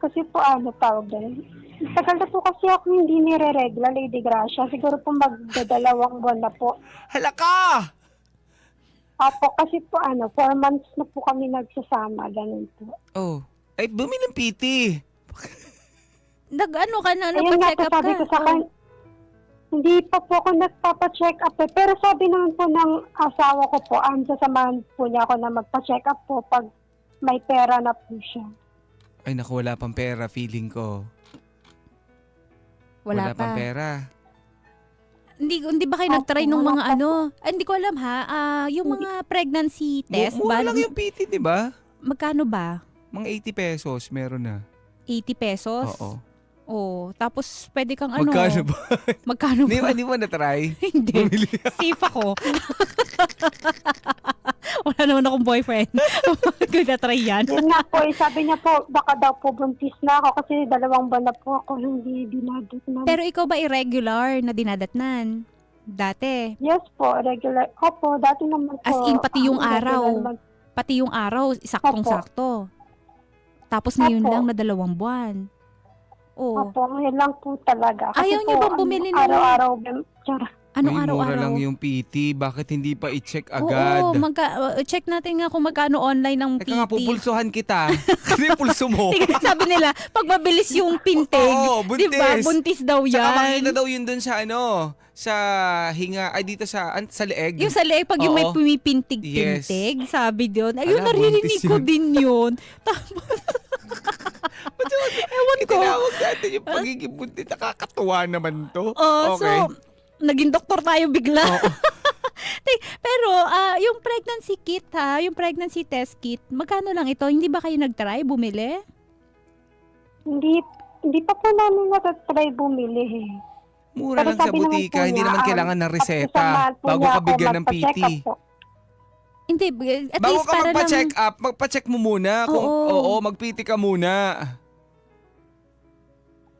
Kasi po, tawag doon. Tagal na po kasi ako hindi nire-regla, Lady Gracia. Siguro po magdadalawang buwan na po.
Hala ka!
Apo, kasi po 4 months na po kami nagsasama, ganun po.
Oh. Ay, bumi ng PT.
Nag-ano ka na?
Ayun nga
Nagpa-check
po,
up
sabi
ka?
ko sa kanya, hindi pa po ako nagpapa-check up eh. Pero sabi naman po ng asawa ko po, sasamahan po niya ako na magpa-check up po pag may pera na po siya.
Ay, naku, wala pang pera. Feeling ko.
Wala
pang
pa.
pera.
Hindi ba kayo nag-try nung mga
wala pa
hindi ko alam ha. Yung mga pregnancy test.
Mura lang yung PT, di ba?
Magkano ba?
Mga 80 pesos, meron na.
80 pesos?
Oo.
Oh, tapos pwede kang
Magkano ba?
Magkano ba?
Di mo na-try?
Hindi.
Bumili.
Safe ako. Wala naman akong boyfriend. Kung na-try yan.
Yun nga po, sabi niya po, baka daw po buntis na ako kasi 2 buwan na po ako hindi dinadot na.
Pero ikaw ba irregular na dinadatnan? Dati.
Yes po, regular. Opo, dati naman po.
As in, pati yung
regular
araw.
naman.
Pati yung araw, saktong-sakto. Tapos ngayon
Opo.
lang na 2 buwan. Oh.
Opo, ngayon lang po talaga. Kasi
Ayaw niyo
po,
bang bumili ng...
Araw-araw, tsara.
Anong
May mura
araw-araw?
lang yung PT. Bakit hindi pa i-check agad?
Oo, check natin nga kung magkano online ng
Teka nga,
PT.
pupulsuhan kita. Ano yung pulso mo?
Sige, sabi nila, pag mabilis yung pintig,
Oo, buntis.
diba? Buntis daw yan.
Tsaka makikita daw yun dun sa sa hinga, ay dito sa leeg.
Yung sa leeg, pag yung may
Oo.
pumipintig-pintig, sabi doon. Ayun,
Ala,
naririnig
buntis
ko
yun.
din yun. Tapos, ewan ko.
Itinawag natin yung pagiging buntis. Nakakatuwa naman to.
So, naging doktor tayo bigla. Pero, yung pregnancy kit yung pregnancy test kit, magkano lang ito? Hindi ba kayo nag-try bumili?
Hindi pa po namin natatry bumili eh.
Mura
Pero
lang sa
sabi naman
butika.
po
Hindi
niya,
naman kailangan ng
At
reseta
isang mahal po
bago
niya
ka
ako
bigyan ng
magpa-check
PT.
up po.
Hindi, at
Bago
least
ka
para
magpa-check
lang...
up, magpa-check mo muna. Kung,
Oo.
mag-PT ka muna.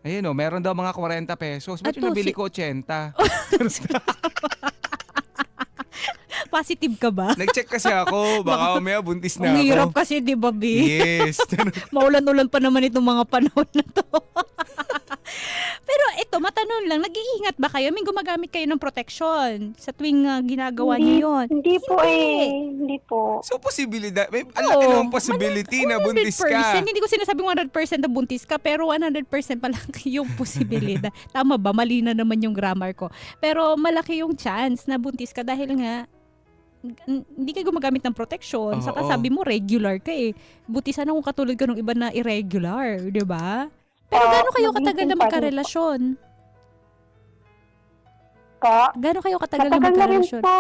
Ayun meron daw mga 40 pesos. Ba't
At
yung nabili
si-
ko 80?
Positive ka ba?
Nag-check kasi ako. Baka umaya buntis na
Ang hirap
ako.
kasi, di ba, B?
Yes.
Maulan-ulan pa naman itong mga panahon na to. Pero ito, matanong lang, nag-iingat ba kayo? May gumagamit kayo ng protection sa tuwing ginagawa niyo yun?
Hindi po Hindi po.
So, posibilidad. May
Oo.
laki ng possibility na buntis ka.
100%. Hindi ko sinasabing 100% na buntis ka, pero 100% malaki yung posibilidad. Tama ba? Mali na naman yung grammar ko. Pero malaki yung chance na buntis ka dahil nga hindi ka gumagamit ng protection.
Oo,
Saka
oo.
sabi mo, regular ka eh. Buti sana kung katulad ka ng iba na irregular, di ba? Pero gaano kayo katagal na magkarelasyon? Gaano kayo katagal na
Matagal na rin
magkarelasyon?
po.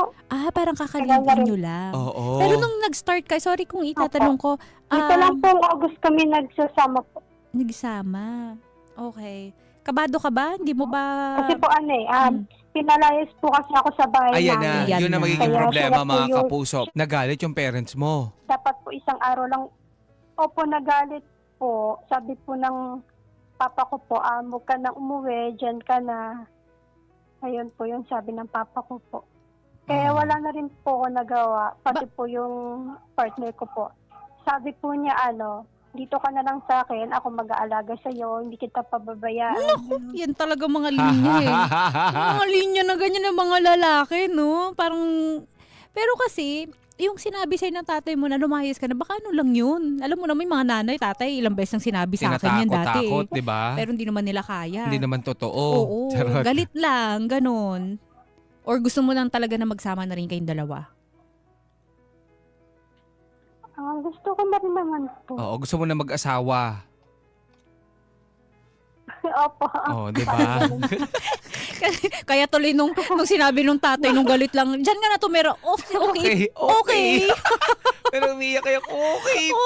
Parang
Matagal na
kakalibin
rin.
nyo lang.
Oo.
Pero nung nag-start ka, sorry kung itatanong ko,
Dito lang po August kami nagsasama po.
nagsama. Okay. Kabado ka ba? Hindi mo ba...
Kasi po pinalayas po kasi ako sa bahay
Ayan
namin.
na. Yun na magiging
Kaya
problema
sila po
mga
yung-
kapuso. Nagalit yung parents mo.
Dapat po isang araw lang. Opo, nagalit po. Sabi po ng papa ko po, huwag ka na umuwi, dyan ka na. Ayun po yung sabi ng papa ko po. Kaya wala na rin po ako nagawa. Pati po yung partner ko po. Sabi po niya, dito ka na lang sa akin, ako mag-aalaga sa'yo, hindi kita pababayaan.
Yan talaga mga linya eh. Mga linya na ganyan ng mga lalaki, no? Parang... Pero kasi, yung sinabi sa'yo ng tatay mo na lumayas ka na, baka ano lang yun. Alam mo na, may mga nanay, tatay, ilang beses nang sinabi sa akin yan dati.
Tinatakot,
eh.
di ba?
Pero hindi naman nila kaya.
Hindi naman totoo.
Oo,
Charot.
galit lang, ganon. Or gusto mo lang talaga na magsama na rin kayong dalawa?
Gusto ko na rin naman po.
Oo, gusto mo na mag-asawa.
Opo.
Oo, di ba?
Kaya tuloy nung sinabi nung tatay, nung galit lang, dyan nga na tumira, okay.
Pero umiyak kayo, okay po.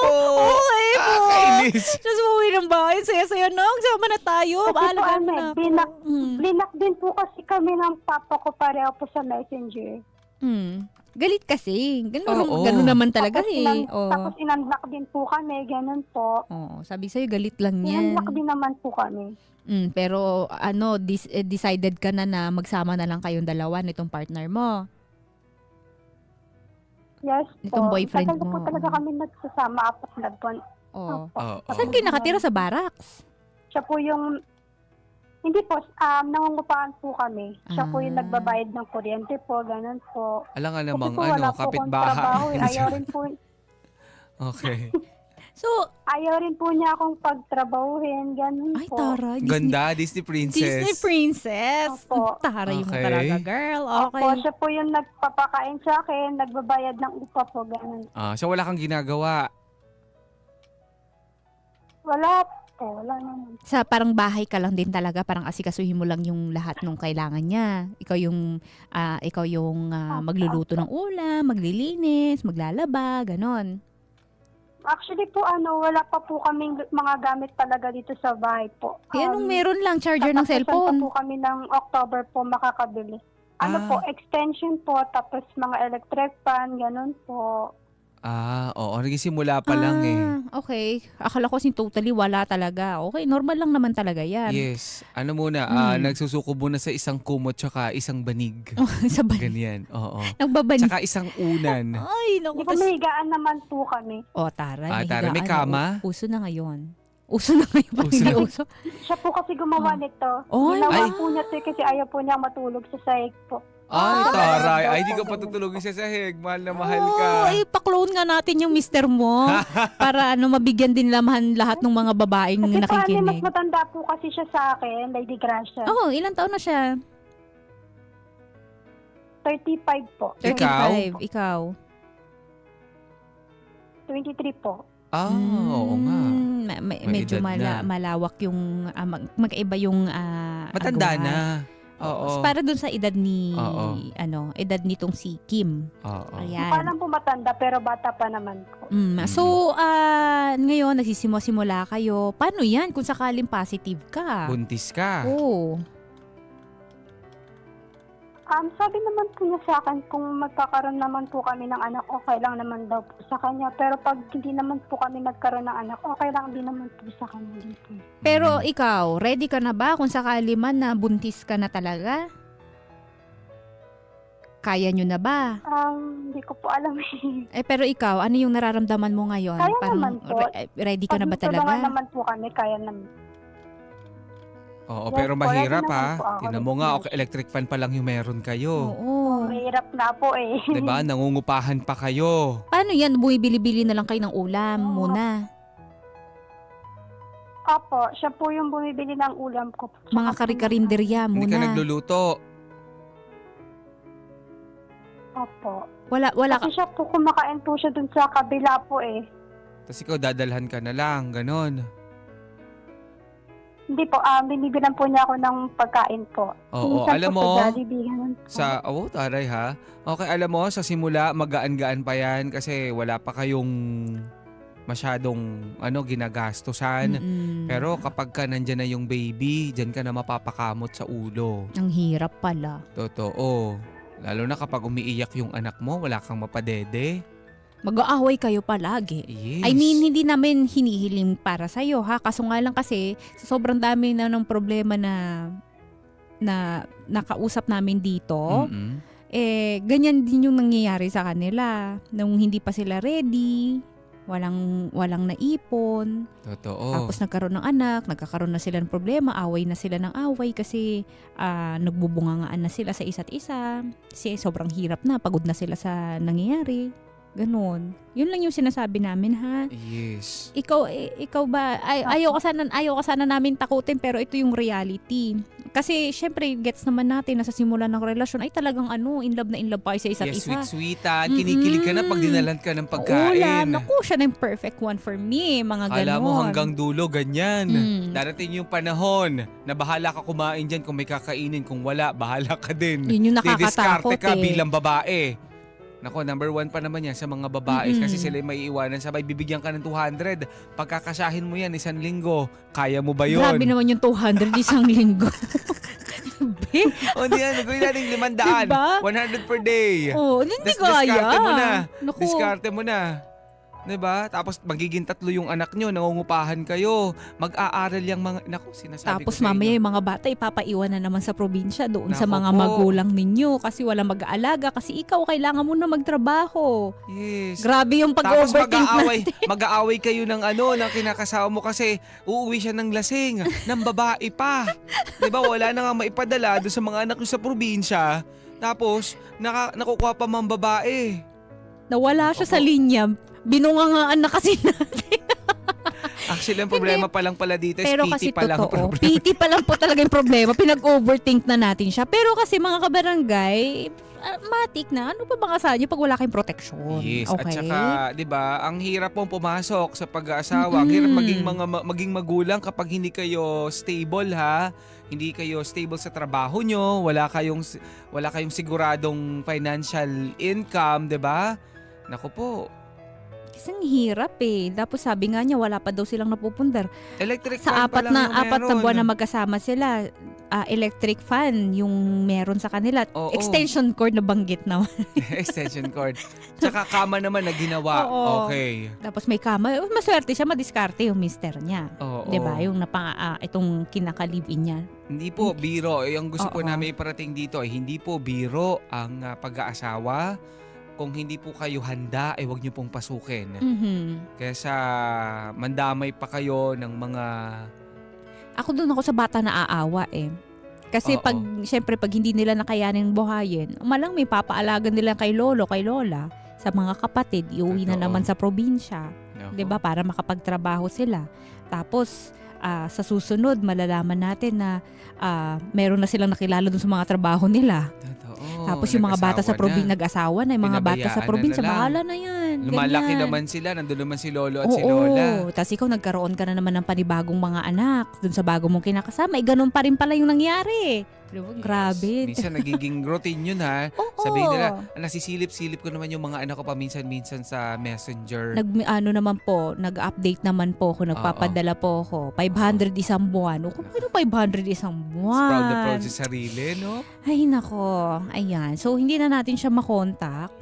Okay po.
Kainis.
Tapos umuwi ng bahay, saya-saya na, sama na tayo,
Kasi po,
maalagaan mo na ako.
blinak din po kasi kami ng papa ko pareho po sa messenger.
Galit kasi.
Oo.
Ganun naman talaga
Tapos
eh.
Tapos inunlock din po kami, ganun po.
Oo, sabi sa'yo, galit lang yan.
Inunlock din naman po kami.
Pero decided ka na magsama na lang kayong dalawa nitong partner mo.
Yes
Itong
po.
boyfriend
Tagal na po
mo.
talaga kami nagsasama, 4 na buwan.
Oo.
Oo.
Saan kayo nakatira sa barracks?
Siya po yung, hindi po, nangungupahan po kami. Siya po yung nagbabayad ng kuryente po, ganun po.
Alam nga
Kasi
namang
po wala po akong trabaho,
kapitbahay.
ayaw rin po,
Okay.
So,
ayaw rin po niya akong pagtrabahuhin, ganun
ay
po.
tara,
Ganda, Disney princess.
Disney princess.
Opo.
Taray mo
Okay.
talaga, girl. Okay.
Opo, siya po yung nagpapakain sa akin, nagbabayad ng upa po, ganun.
So wala kang ginagawa.
Wala naman.
Sa parang bahay ka lang din talaga, parang asikasuhin mo lang yung lahat ng kailangan niya. Ikaw yung magluluto ng ulam, maglilinis, maglalaba, ganon.
Actually po, wala pa po kaming mga gamit talaga dito sa bahay po.
Anong meron lang? Charger ng
Tatapusan
cellphone?
pa po kami ng October po makakabili. Po, extension po, tapos mga electric fan, ganun po.
Oo, nagsimula pa lang eh.
Okay. Akala ko totally wala talaga. Okay, normal lang naman talaga yan.
Yes. Ano muna, nagsusuko muna sa isang kumot tsaka isang banig.
Sa banig.
Ganyan, oo.
Nagbabanig.
Tsaka isang unan.
Ay, naku.
Di ba may higaan naman po kami?
Tara.
Tara, may
higaan.
kama?
Uso na ngayon. Uso na ngayon. Pag hindi uso.
Siya po kasi gumawa nito.
Ay,
Ginawa po niya to kasi ayaw po niya matulog sa sahig po.
Ay, taray. Ay, di ka patutulogin sa sahig. Mahal na mahal ka.
Oo, pa-clone nga natin yung mister mo. Para mabigyan din naman lahat ng mga babaeng
Kasi mas
nakikinig.
matanda po kasi siya sa akin, Lady Gracia.
Oo, ilang taon na siya?
35 po.
35. Ikaw?
23 po.
Oo nga. May
Medyo
edad na.
malawak yung, magkaiba yung
Matanda
aguhan.
na. Oo.
Para dun sa edad ni,
Oo.
edad nitong si Kim.
Oo.
Mukha
Ayan.
lang po matanda pero bata pa naman po.
So, ngayon, nagsisimula kayo. Paano yan kung sakaling positive ka?
Buntis ka.
Oo.
Sabi naman po niya sa akin, kung magkakaroon naman po kami ng anak, okay lang naman daw po sa kanya. Pero pag hindi naman po kami nagkaroon ng anak, okay lang din naman po sa kanya dito.
Pero ikaw, ready ka na ba kung sakali man na buntis ka na talaga? Kaya nyo na ba?
Hindi ko po alam eh.
Pero ikaw, ano yung nararamdaman mo ngayon?
Kaya naman po.
Ready ka na ba
Pag tulungan
talaga?
naman po kami, kaya naman.
Oo,
Yes
pero
po,
mahirap
ready naman
ha.
po ako.
Tinan mo nga, okay, electric fan pa lang yung meron kayo.
Oo.
Mahirap na po eh.
Diba? Nangungupahan pa kayo.
Paano yan? Bumibili-bili na lang kayo ng ulam muna.
Opo, siya po yung bumibili ng ulam ko.
Mga kari-karinderya
Hindi ka
muna.
nagluluto.
Opo.
Wala ka.
Kasi siya po, kumakain po siya dun sa kabila po eh.
Tapos ikaw dadalhan ka na lang. Ganon.
Hindi po, binibilan po niya ako ng pagkain po.
Oo,
Minsan
alam
po
mo,
sa Jollibee, ganun po.
taray ha. Okay, alam mo, sa simula, magaan-gaan pa yan kasi wala pa kayong masyadong ginagastosan. Pero kapag ka nandyan na yung baby, dyan ka na mapapakamot sa ulo.
Ang hirap pala.
Totoo. Lalo na kapag umiiyak yung anak mo, wala kang mapadede.
Mag-aaway kayo palagi.
Yes.
I mean, hindi namin hinihiling para sa'yo, ha? Kaso nga lang kasi, sa sobrang dami na ng problema na nakausap namin dito, ganyan din yung nangyayari sa kanila. Nung hindi pa sila ready, walang naipon.
Totoo.
Tapos nagkaroon ng anak, nagkakaroon na sila ng problema, away na sila ng away kasi nagbubungangaan na sila sa isa't isa. Kasi sobrang hirap na, pagod na sila sa nangyayari. Ganon. Yun lang yung sinasabi namin, ha?
Yes.
Ikaw ba, ayaw ka sana namin takutin pero ito yung reality. Kasi syempre, gets naman natin na sa simula ng relasyon ay talagang in love na in love pa kayo sa isa't
Yes,
isa.
sweet-sweetan. Kinikilig ka na pag dinalan ka ng pagkain.
Ulam. Naku, siya na yung perfect one for me. Mga ganon.
Kala mo hanggang dulo, ganyan.
Mm.
Darating yung panahon na bahala ka kumain dyan kung may kakainin. Kung wala, bahala ka din.
Yun yung nakakatakot
Didiskarte ka
eh.
bilang babae. Nako, number 1 pa naman yan sa mga babae kasi sila may iwanan sabay. Bibigyan ka ng 200. Pagkakasahin mo yan 1 linggo. Kaya mo ba yun?
Grabe naman yung 200 isang linggo.
O hindi yan, gawin natin 500.
Diba?
100 per day.
Oh, hindi
Tas
kaya.
diskarte mo na.
Naku.
Diskarte mo na. Diba? Tapos magiging 3 yung anak nyo, nangungupahan kayo. Mag-aaral yung mga, naku, sinasabi
Tapos
ko sa
mamaya
inyo.
yung mga bata ipapaiwan na naman sa probinsya doon sa
Naku
mga
po.
magulang ninyo kasi wala mag-aalaga kasi ikaw kailangan mo na magtrabaho.
Yes.
Grabe yung
Tapos
pag-overthink natin.
mag-aaway kayo ng ng kinakasawa mo kasi uuwi siya ng lasing, ng babae pa. 'Di ba? Wala na nga maipadala doon sa mga anak nyo sa probinsya. Tapos nakukuha pa mang babae.
Nawala siya sa linya. Binungangaan na kasi natin.
Actually, ang problema pa lang pala dito is
Pero
PT
kasi
pa lang.
totoo, PT pa lang po talaga yung problema. Pinag-overthink na natin siya. Pero kasi mga kabarangay, matik na. Ano pa bang asahan nyo pag wala kayong proteksyon?
Yes,
Okay?
at saka, 'di ba, ang hirap pong pumasok sa pag-aasawa. Ang hirap maging magulang kapag hindi kayo stable, ha. Hindi kayo stable sa trabaho nyo, wala kayong siguradong financial income, 'di ba? Naku po.
Kasi ang hirap eh. Tapos sabi nga niya, wala pa daw silang napupundar.
Electric
Sa
fan pa lang yung
apat na
meron.
buwan na magkasama sila, electric fan yung meron sa kanila.
Oo.
Extension cord na banggit naman.
Extension cord. Tsaka kama naman na ginawa.
Oo.
Okay.
Tapos may kama. Maswerte siya, madiskarte yung mister niya.
Oo.
'Di ba? Yung itong kinakalibin niya.
Hindi po biro. Ang gusto po
Oo.
namin iparating dito ay hindi po biro ang pag-aasawa. Kung hindi po kayo handa, ay huwag niyo pong pasukin. Kaysa mandamay pa kayo ng mga...
Ako doon ako sa bata na aawa eh. Kasi
Oo.
syempre pag hindi nila nakayanin buhayin, malang may papaalagan nila kay lolo, kay lola, sa mga kapatid, iuwi na
Totoo.
naman sa probinsya.
Nako.
'Di ba? Para makapagtrabaho sila. Tapos sa susunod malalaman natin na meron na silang nakilala dun sa mga trabaho nila.
Totoo.
Tapos yung mga bata sa probinsya nag-asawa na, yung mga bata sa
Pinabayaan
probinsya,
na lang.
bahala na yan.
Lumalaki
Ganyan.
naman sila, nandun naman si lolo at si
Oo.
lola.
Tapos ikaw nagkaroon ka na naman ng panibagong mga anak dun sa bago mong kinakasama. Ganun pa rin pala yung nangyari. Diba? Grabe.
Minsan nagiging routine yun ha.
Oo.
Sabihin nila, nasisilip-silip ko naman yung mga anak ko paminsan-minsan sa messenger.
Nag-update naman po ako, nagpapadala po ako. 500 isang buwan. O kung ano 500 isang buwan?
Proud na proud sa sarili, no?
Ay nako, ayan. So hindi na natin siya makontak.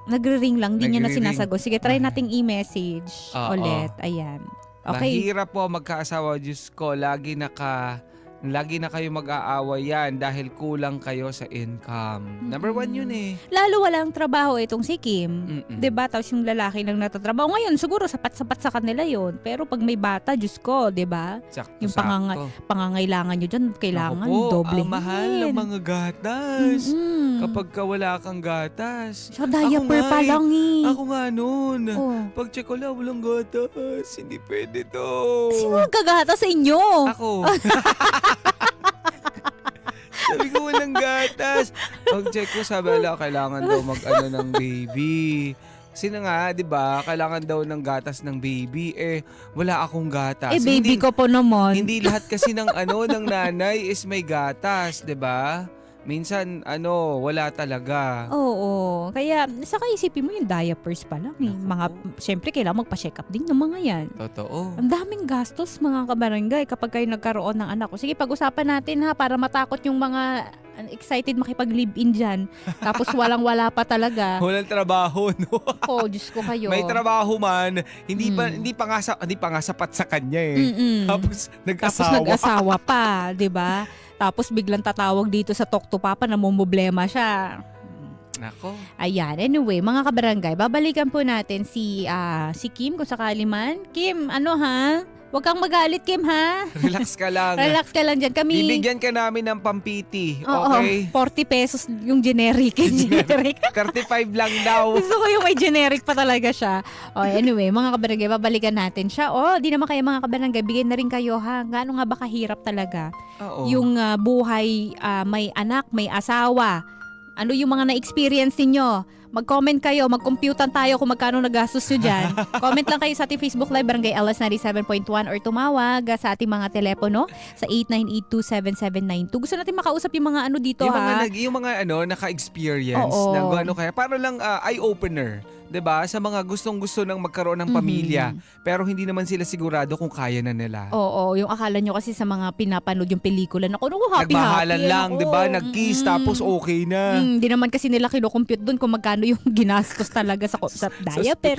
Nagre-ring lang, hindi niya na
Nagre-ring.
sinasagot. Sige, try nating i-message
Oo.
ulit. Ayan. Okay.
Mahirap po magkaasawa, Diyos ko. Lagi na kayo mag-aaway yan dahil kulang kayo sa income. Number 1 yun eh.
Lalo walang trabaho itong si Kim.
Mm-mm.
'Di ba? Tapos yung lalaki lang natatrabaho. Ngayon, siguro sapat-sapat sa kanila yon. Pero pag may bata, Diyos ko, 'di ba?
Sakto,
Yung
sakto.
pangangailangan nyo dyan, kailangan
Naku po,
doble.
ang mahal ng mga gatas. Kapag ka wala kang gatas.
Sa diaper
Ako nga
pa
eh.
lang eh.
Ako nga noon.
Oh.
Pag check ko lang, walang gatas. Hindi pwede to.
Sino nagkagata sa inyo?
Ako. Sabi ko walang gatas. Pag check ko, sabi ala, kailangan daw mag-ano ng baby. Kasi na nga, di ba, kailangan daw ng gatas ng baby. Wala akong gatas.
Baby ko po naman.
Hindi lahat kasi ng ng nanay is may gatas, di ba? Minsan, wala talaga.
Oo. Kaya, saka isipin mo yung diapers pa lang eh. Siyempre, kailangan magpa-check up din ng mga yan.
Totoo.
Ang daming gastos mga kabarangay kapag kayo nagkaroon ng anak ko. Sige, pag-usapan natin ha, para matakot yung mga excited makipag-live-in dyan. Tapos walang-wala pa talaga.
Walang trabaho, no?
Oh, Diyos ko kayo.
May trabaho man, hindi pa nga sapat sa kanya eh. Tapos
nag-asawa pa, 'di ba? Tapos biglang tatawag dito sa Talk to Papa na problema siya.
Nako.
Ayan, anyway, mga kabarangay, babalikan po natin si Kim kung sakali man. Kim, ha? Huwag kang magalit, Kim, ha?
Relax ka lang.
Relax ka lang dyan. Kami,
Bibigyan ka namin ng pampiti,
oo,
okay?
40 pesos yung generic.
35 lang daw.
Gusto ko yung may generic pa talaga siya. Anyway, mga kabarangay, babalikan natin siya. Di naman kayo mga kabarangay, bigyan na rin kayo ha. Gaano nga ba kahirap talaga?
Oo.
Yung buhay, may anak, may asawa. Ano yung mga na-experience ninyo? Mag-comment kayo, mag-computan tayo kung magkano nagastos nyo dyan. Comment lang kayo sa ating Facebook Live, Barangay LS 97.1 or tumawag sa ating mga telepono sa 89827792. Gusto natin makausap yung mga dito ha.
Yung mga naka-experience
Oo.
na kaya. Para lang eye-opener. 'Di ba? Sa mga gustong-gusto ng magkaroon ng pamilya, pero hindi naman sila sigurado kung kaya na nila.
Oo, yung akala nyo kasi sa mga pinapanood yung pelikula, happy-happy.
Nagmahalan lang, 'di ba? Nag-kiss tapos okay na.
Hindi naman kasi nila kino-compute doon kung magkano yung ginastos talaga sa diaper.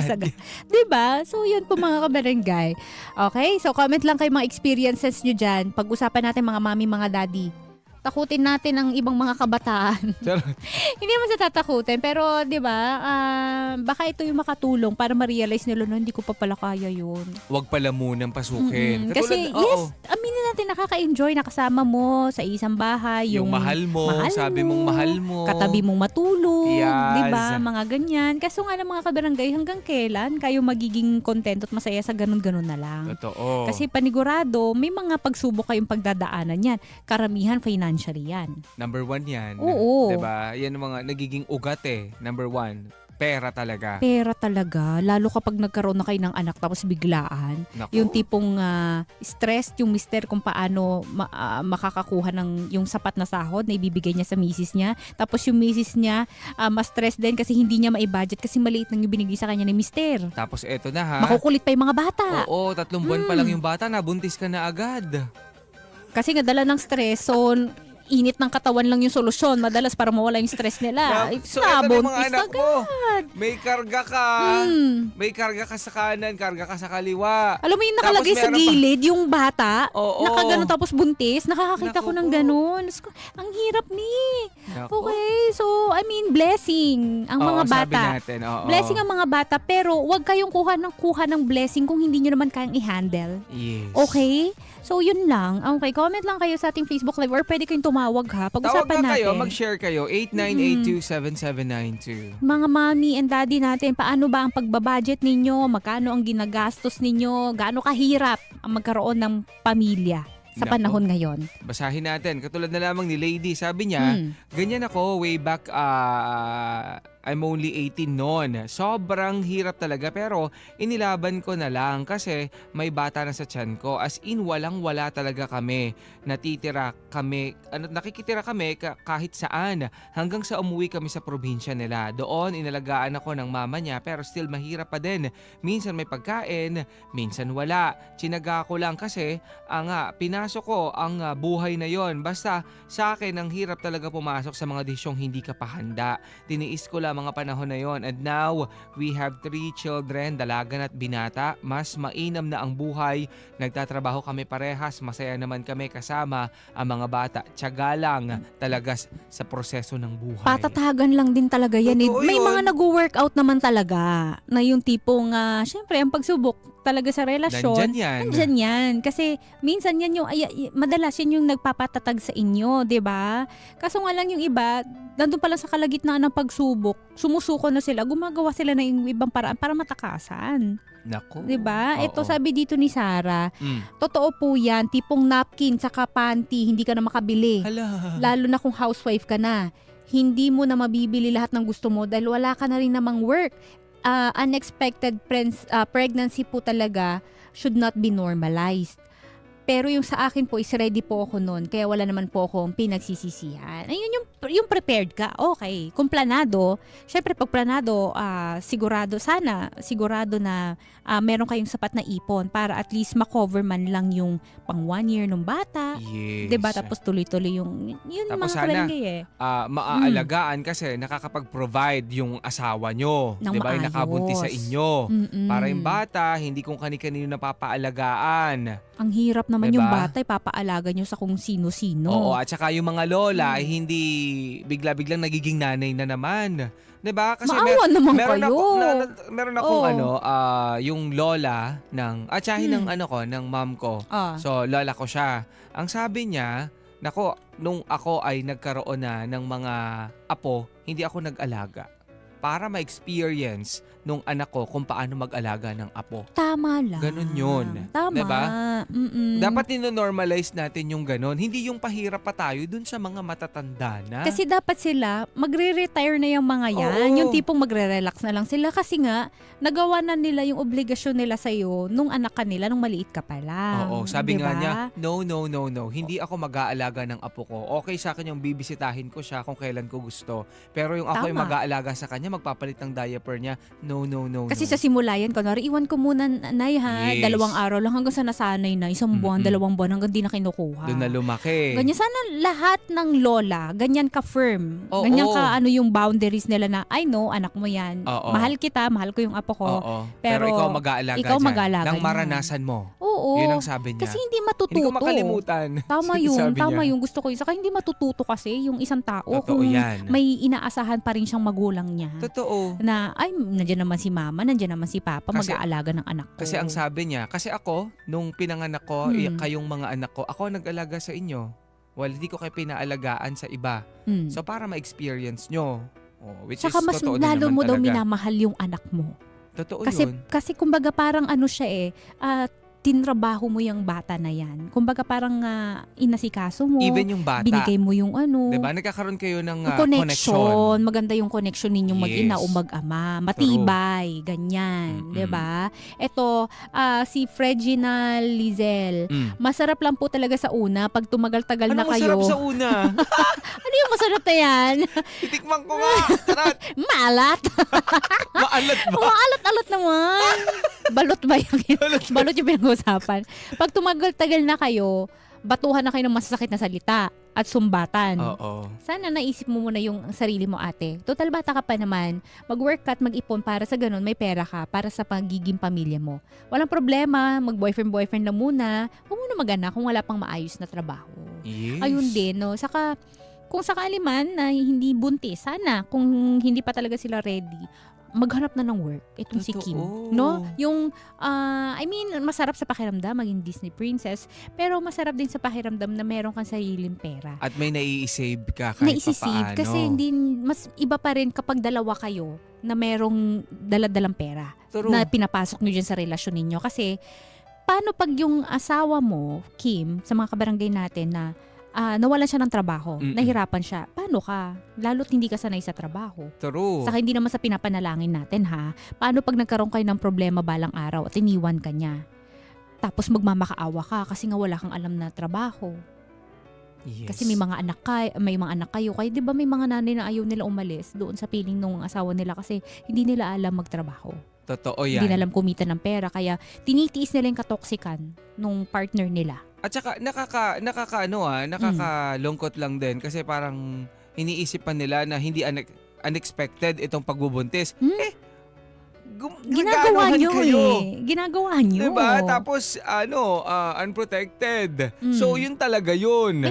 'Di ba? So yun po mga kabarangay. Okay, so comment lang kayo mga experiences nyo dyan. Pag-usapan natin mga mami, mga daddy. Takutin natin ang ibang mga kabataan. Hindi naman sa tatakutin, pero 'di ba? Baka ito yung makatulong para ma-realize nila na hindi ko pa pala kaya 'yun.
Huwag pala munang pasukin.
Kasi yes, aminin natin nakaka-enjoy na kasama mo sa isang bahay,
yung mahal mo, sabi mong mahal mo,
katabi mong matulog,
yes.
'di ba? Mga ganyan. Kaso nga lang mga kabarangay, hanggang kailan kayo magiging contento at masaya sa ganun-ganun na lang?
Totoo.
Kasi panigurado, may mga pagsubok kayong pagdadaanan yan. Karamihan financially yan.
Number 1 yan.
Oo.
Diba? Yan ang mga nagiging ugat Number 1, pera talaga.
Pera talaga. Lalo kapag nagkaroon na kayo ng anak tapos biglaan.
Naku.
Yung tipong stressed yung mister kung paano makakakuha ng yung sapat na sahod na ibibigay niya sa misis niya. Tapos yung misis niya ma-stress din kasi hindi niya mai-budget kasi maliit lang yung binigay sa kanya ni mister.
Tapos eto na ha.
Makukulit pa yung mga bata.
Oo, 3 buwan pa lang yung bata, nabuntis ka na agad.
Kasi nga dala ng stress, so init ng katawan lang yung solusyon. Madalas para mawala yung stress nila.
So eto na mga anak mo. May karga ka. May karga ka sa kanan, karga ka sa kaliwa.
Alam mo yung nakalagay sa gilid, yung bata,
Oo.
nakaganon tapos buntis. Nakakakita ko ng ganon. Ang hirap ni. Okay, so blessing ang mga bata.
Sabi natin, oo.
Blessing ang mga bata, pero wag kayong kuha ng blessing kung hindi nyo naman kayang i-handle.
Yes.
Okay? So yun lang. Okay, comment lang kayo sa ating Facebook Live or pwede kayong tumawag ha.
Tawag
Pag-usapan
na kayo,
natin.
mag-share kayo. 8982-7792.
Mga mommy and daddy natin, paano ba ang pagbabudget ninyo? Magkano ang ginagastos ninyo? Gaano kahirap ang magkaroon ng pamilya sa
Nako.
panahon ngayon?
Basahin natin. Katulad na lamang ni Lady. Sabi niya, ganyan ako way back, I'm only 18 noon. Sobrang hirap talaga pero inilaban ko na lang kasi may bata na sa tiyan ko. As in walang-wala talaga kami. Nakikitira kami kahit saan hanggang sa umuwi kami sa probinsya nila. Doon inalagaan ako ng mama niya pero still mahirap pa din. Minsan may pagkain, minsan wala. Tsinaga ko lang kasi pinasok ko ang buhay na yon. Basta sa akin ang hirap talaga pumasok sa mga disyong hindi ka pa handa. Tiniis ko lang mga panahon na yon. And now, we have 3 children, dalagan at binata. Mas mainam na ang buhay. Nagtatrabaho kami parehas. Masaya naman kami kasama ang mga bata. Tiyaga lang talaga sa proseso ng buhay.
Patatagan lang din talaga yan.
Totoo
May
yun.
mga nag-workout naman talaga na yung tipong, syempre, ang pagsubok talaga sa relasyon.
Nandyan yan.
Nandyan yan. Kasi minsan yan yung, madalas yan yung nagpapatatag sa inyo, di ba? Kaso nga lang yung iba, nandun pala sa kalagitnaan ng pagsubok, sumusuko na sila, gumagawa sila ng ibang paraan para matakasan.
Nako.
Di ba?
Oo.
Ito sabi dito ni Sarah, totoo po yan, tipong napkin saka panty, hindi ka na makabili.
Hala.
Lalo na kung housewife ka na. Hindi mo na mabibili lahat ng gusto mo dahil wala ka na rin namang work. Unexpected pregnancy po talaga should not be normalized. Pero yung sa akin po is ready po ako noon. Kaya wala naman po akong pinagsisisihan. Ayun yung prepared ka. Okay. Kung planado, syempre pag planado, sigurado na meron kayong sapat na ipon para at least makover man lang yung pang 1 year ng bata.
Yes.
Diba? Tapos tuloy-tuloy yun
Tapos
mga
sana,
kalengke
maaalagaan kasi nakakapag-provide yung asawa nyo.
Ng
Diba? Yung
maayos.
nakabuntis sa inyo.
Mm-mm.
Para yung bata, hindi kung kani-kanino napapaalagaan.
Ang hirap naman
Diba?
yung bata, papaalaga nyo sa kung sino-sino.
Oo, at saka yung mga lola, hindi bigla-biglang nagiging nanay na naman. 'Di ba? Kasi
Maawa naman
meron
kayo.
meron akong
Oo.
yung lola ng ng ng mom ko. So lola ko siya. Ang sabi niya, nako, nung ako ay nagkaroon na ng mga apo, hindi ako nag-alaga. Para ma-experience nung anak ko kung paano mag-alaga ng apo.
Tama lang.
Ganun yun.
Tama.
Diba?
Mm-mm.
Dapat nino-normalize natin yung ganun. Hindi yung pahirap pa tayo dun sa mga matatanda na.
Kasi dapat sila, magre-retire na yung mga yan.
Oo.
Yung tipong magre-relax na lang sila. Kasi nga, nagawa na nila yung obligasyon nila sa'yo nung anak ka nila, nung maliit ka pa lang.
Oo, sabi
Diba?
nga niya, no. Hindi ako mag-aalaga ng apo ko. Okay sa akin yung bibisitahin ko siya kung kailan ko gusto. Pero yung ako yung
Tama.
mag-aalaga sa kanya, magpapalit ng diaper niya, no.
Kasi sa simula yan, kunwari, iwan ko muna, Nay, ha?
Yes.
2 araw lang hanggang sa nasanay na. 1 buwan, 2 buwan hanggang di na kinukuha.
Doon na lumaki.
Ganyan, sana lahat ng lola, ganyan ka-firm.
Oo.
Ganyan ka, yung boundaries nila na, I know, anak mo yan.
Oo.
Mahal kita, mahal ko yung apo ko.
Oo. Pero ikaw mag-aalaga
ikaw
dyan.
mag-aalaga
Nang
niyan.
maranasan mo.
Oo.
Yun ang sabi niya.
Kasi hindi matututo.
Hindi ko makalimutan.
Tama yun.
Sabi
Tama
niya.
yung gusto ko yun. Saka hindi matututo kasi yung isang tao
Totoo
kung
yan.
may inaasahan pa rin siyang magulang niya.
Totoo.
Na, nandiyan naman si mama, nandiyan naman si papa,
Kasi-
mag-aalaga ng anak ko.
Kasi ang sabi niya, kasi ako, nung pinanganak ko, kayong mga anak ko, ako nag-alaga sa inyo. Well, hindi ko kayo pinaalagaan sa iba. So, para ma-experience nyo. Which
Saka
is
mas
totoo din
lalo
naman
mo daw
talaga.
minamahal yung anak mo.
Totoo
Kasi,
yun.
kasi kumbaga parang siya tinrabaho mo yung bata na yan. Kumbaga parang inasikaso mo.
Even yung bata.
Binigay mo yung
Diba? Nagkakaroon kayo ng
connection.
connection.
Maganda yung connection ninyong mag-ina
Yes.
o mag-ama. Matibay. Ganyan. Diba? Ito, si Fregina Lizel. Masarap lang po talaga sa una. Pag tumagal-tagal na
Anong
kayo.
masarap sa una?
Ano yung masarap na yan?
Titikman ko nga. Tarat.
Maalat.
Maalat ba?
Maalat-alat naman. Balot ba yung balot yung pinag-uusapan? Pag tumagal-tagal na kayo, batuhan na kayo ng masasakit na salita at sumbatan.
Oo.
Sana naisip mo muna yung sarili mo, ate. Total bata ka pa naman. Mag-work ka at mag-ipon para sa ganun, may pera ka para sa pagiging pamilya mo. Walang problema, mag-boyfriend na muna. Huwag mo na mag-anak kung wala pang maayos na trabaho.
Yes.
Ayun din, no? Saka, kung sakali man na hindi buntis, sana, kung hindi pa talaga sila ready, maghanap na ng work itong si Kim.
Totoo.
No? Yung, masarap sa pakiramdam maging Disney princess, pero masarap din sa pakiramdam na meron kang sariling pera.
At may nai-save ka kahit
Naisisave
papaano.
kasi hindi, mas iba pa rin kapag dalawa kayo na merong daladalang pera
True.
na pinapasok nyo dyan sa relasyon ninyo. Kasi, paano pag yung asawa mo, Kim, sa mga kabarangay natin na nawalan siya ng trabaho, nahirapan siya, paano ka? Lalo't hindi ka sanay sa trabaho.
True.
Saka hindi naman sa pinapanalangin natin ha. Paano pag nagkaroon kayo ng problema balang araw at iniwan ka niya? Tapos magmamakaawa ka kasi nga wala kang alam na trabaho.
Yes.
Kasi may mga anak kayo. Kaya 'di ba may mga nanay na ayaw nila umalis doon sa piling ng asawa nila kasi hindi nila alam magtrabaho.
Totoo yan.
Hindi nila alam kumita ng pera kaya tinitiis nila yung katoksikan nung partner nila.
At saka nakakalungkot lang din kasi parang iniisip pa nila na hindi unexpected itong pagbubuntis.
Ginagawa
nagkaanuhan
nyo
kayo.
Ginagawa nyo.
Diba? Tapos unprotected. So yun talaga yun.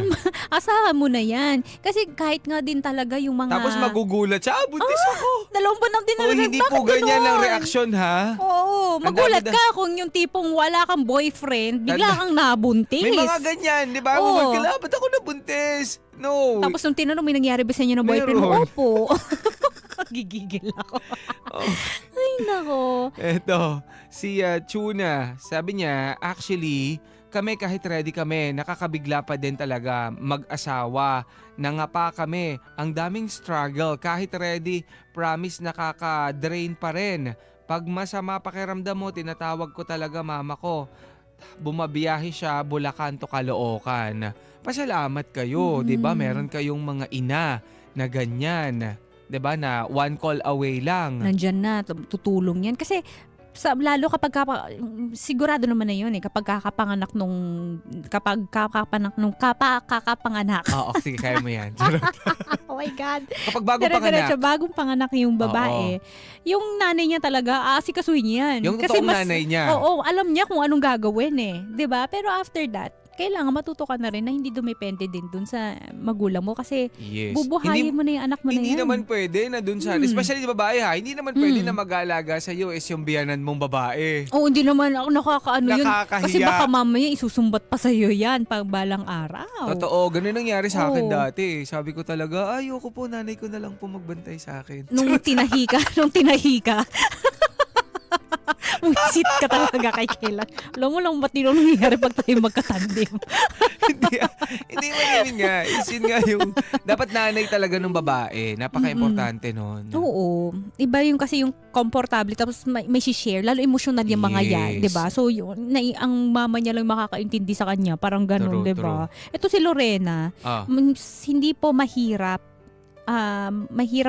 Asahan mo na yan. Kasi kahit nga din talaga yung mga...
Tapos magugulat siya, buntis ako.
2 buwan din
Oh, hindi po ganyan ang reaksyon ha.
Oo,
Ang
magulat
dami-
ka kung yung tipong wala kang boyfriend, bigla kang nabuntis.
May mga ganyan, di ba?
Oo.
Magulat ka, ba't ako nabuntis? No.
Tapos nung tinanong, may nangyari ba sa inyo ng boyfriend mo?
Meron.
Opo. Gigigil ako. Ay, nako.
Eto, si Tuna, sabi niya, actually, kami kahit ready kami, nakakabigla pa din talaga mag-asawa. Nangapa kami, ang daming struggle. Kahit ready, promise nakaka-drain pa rin. Pag masama pakiramdam mo, tinatawag ko talaga mama ko. Bumabiyahe siya, Bulacan to Caloocan. Pasalamat kayo, di ba? Meron kayong mga ina na ganyan. Di ba? Na one call away lang.
Nandyan na, tutulong yan. Kasi lalo kapag sigurado naman na yun kapag kakapanganak kakapanganak.
Oo, sige, kaya mo yan.
Oh my God.
Kapag bagong panganak.
Bagong panganak yung babae, yung nanay niya talaga, aasikasuhin niya yan.
Yung totoong nanay niya.
Oo, alam niya kung anong gagawin 'di ba? Pero after that, kailangan matuto ka na rin na hindi dumepende din dun sa magulang mo kasi
Yes.
bubuhayin mo na yung anak mo na yan.
Hindi naman pwede na dun sa, especially di babae ha, hindi naman pwede na mag-aalaga sa'yo is yung biyanan mong babae.
Oo, hindi naman ako nakakaano yun.
Nakakahiya.
Kasi baka mamaya isusumbat pa sa'yo yan pag balang araw.
Totoo, ganun nangyari sa akin
Oo.
dati. Sabi ko talaga, ayoko po, nanay ko na lang po magbantay sa akin.
Nung tinahi ka, wisit ka talaga kay Kayla. Alam mo lang ba't nung nangyayari pag tayo magkatandem?
Hindi man yun nga. Yun nga yung, dapat nanay talaga ng babae. Napaka-importante nun.
Oo. Iba yung kasi yung komportable tapos may share. Lalo emotional yung mga yan.
Yes.
Diba? So yun, ang mama niya lang makakaintindi sa kanya. Parang ganun,
True,
diba? Ito si Lorena. Hindi po mahirap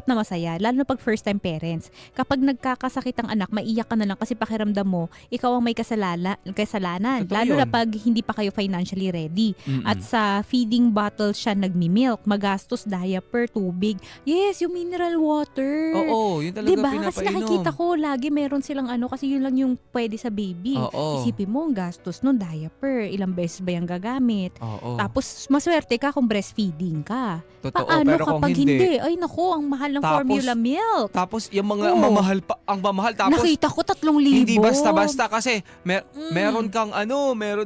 na masaya, lalo na pag first time parents. Kapag nagkakasakit ang anak, maiyak ka na lang kasi pakiramdam mo, ikaw ang may kasalanan.
Totoo
Lalo
yun.
na pag hindi pa kayo financially ready. At sa feeding bottle siya nagmi-milk, magastos, diaper, tubig. Yes, yung mineral water.
Oo, yun talaga
diba?
pinapainom.
Kasi nakikita ko, lagi meron silang kasi yun lang yung pwede sa baby.
Oo.
Isipin mo, ang gastos nun, diaper. Ilang beses ba yung gagamit?
Oo.
Tapos, maswerte ka kung breastfeeding ka.
Totoo,
Paano
pero kung
kapag
hindi?
Ay naku, ang mahal ng
Tapos,
formula milk.
Tapos yung mga mamahal pa, ang mamahal. Tapos
Nakita ko 3,000.
hindi basta-basta kasi meron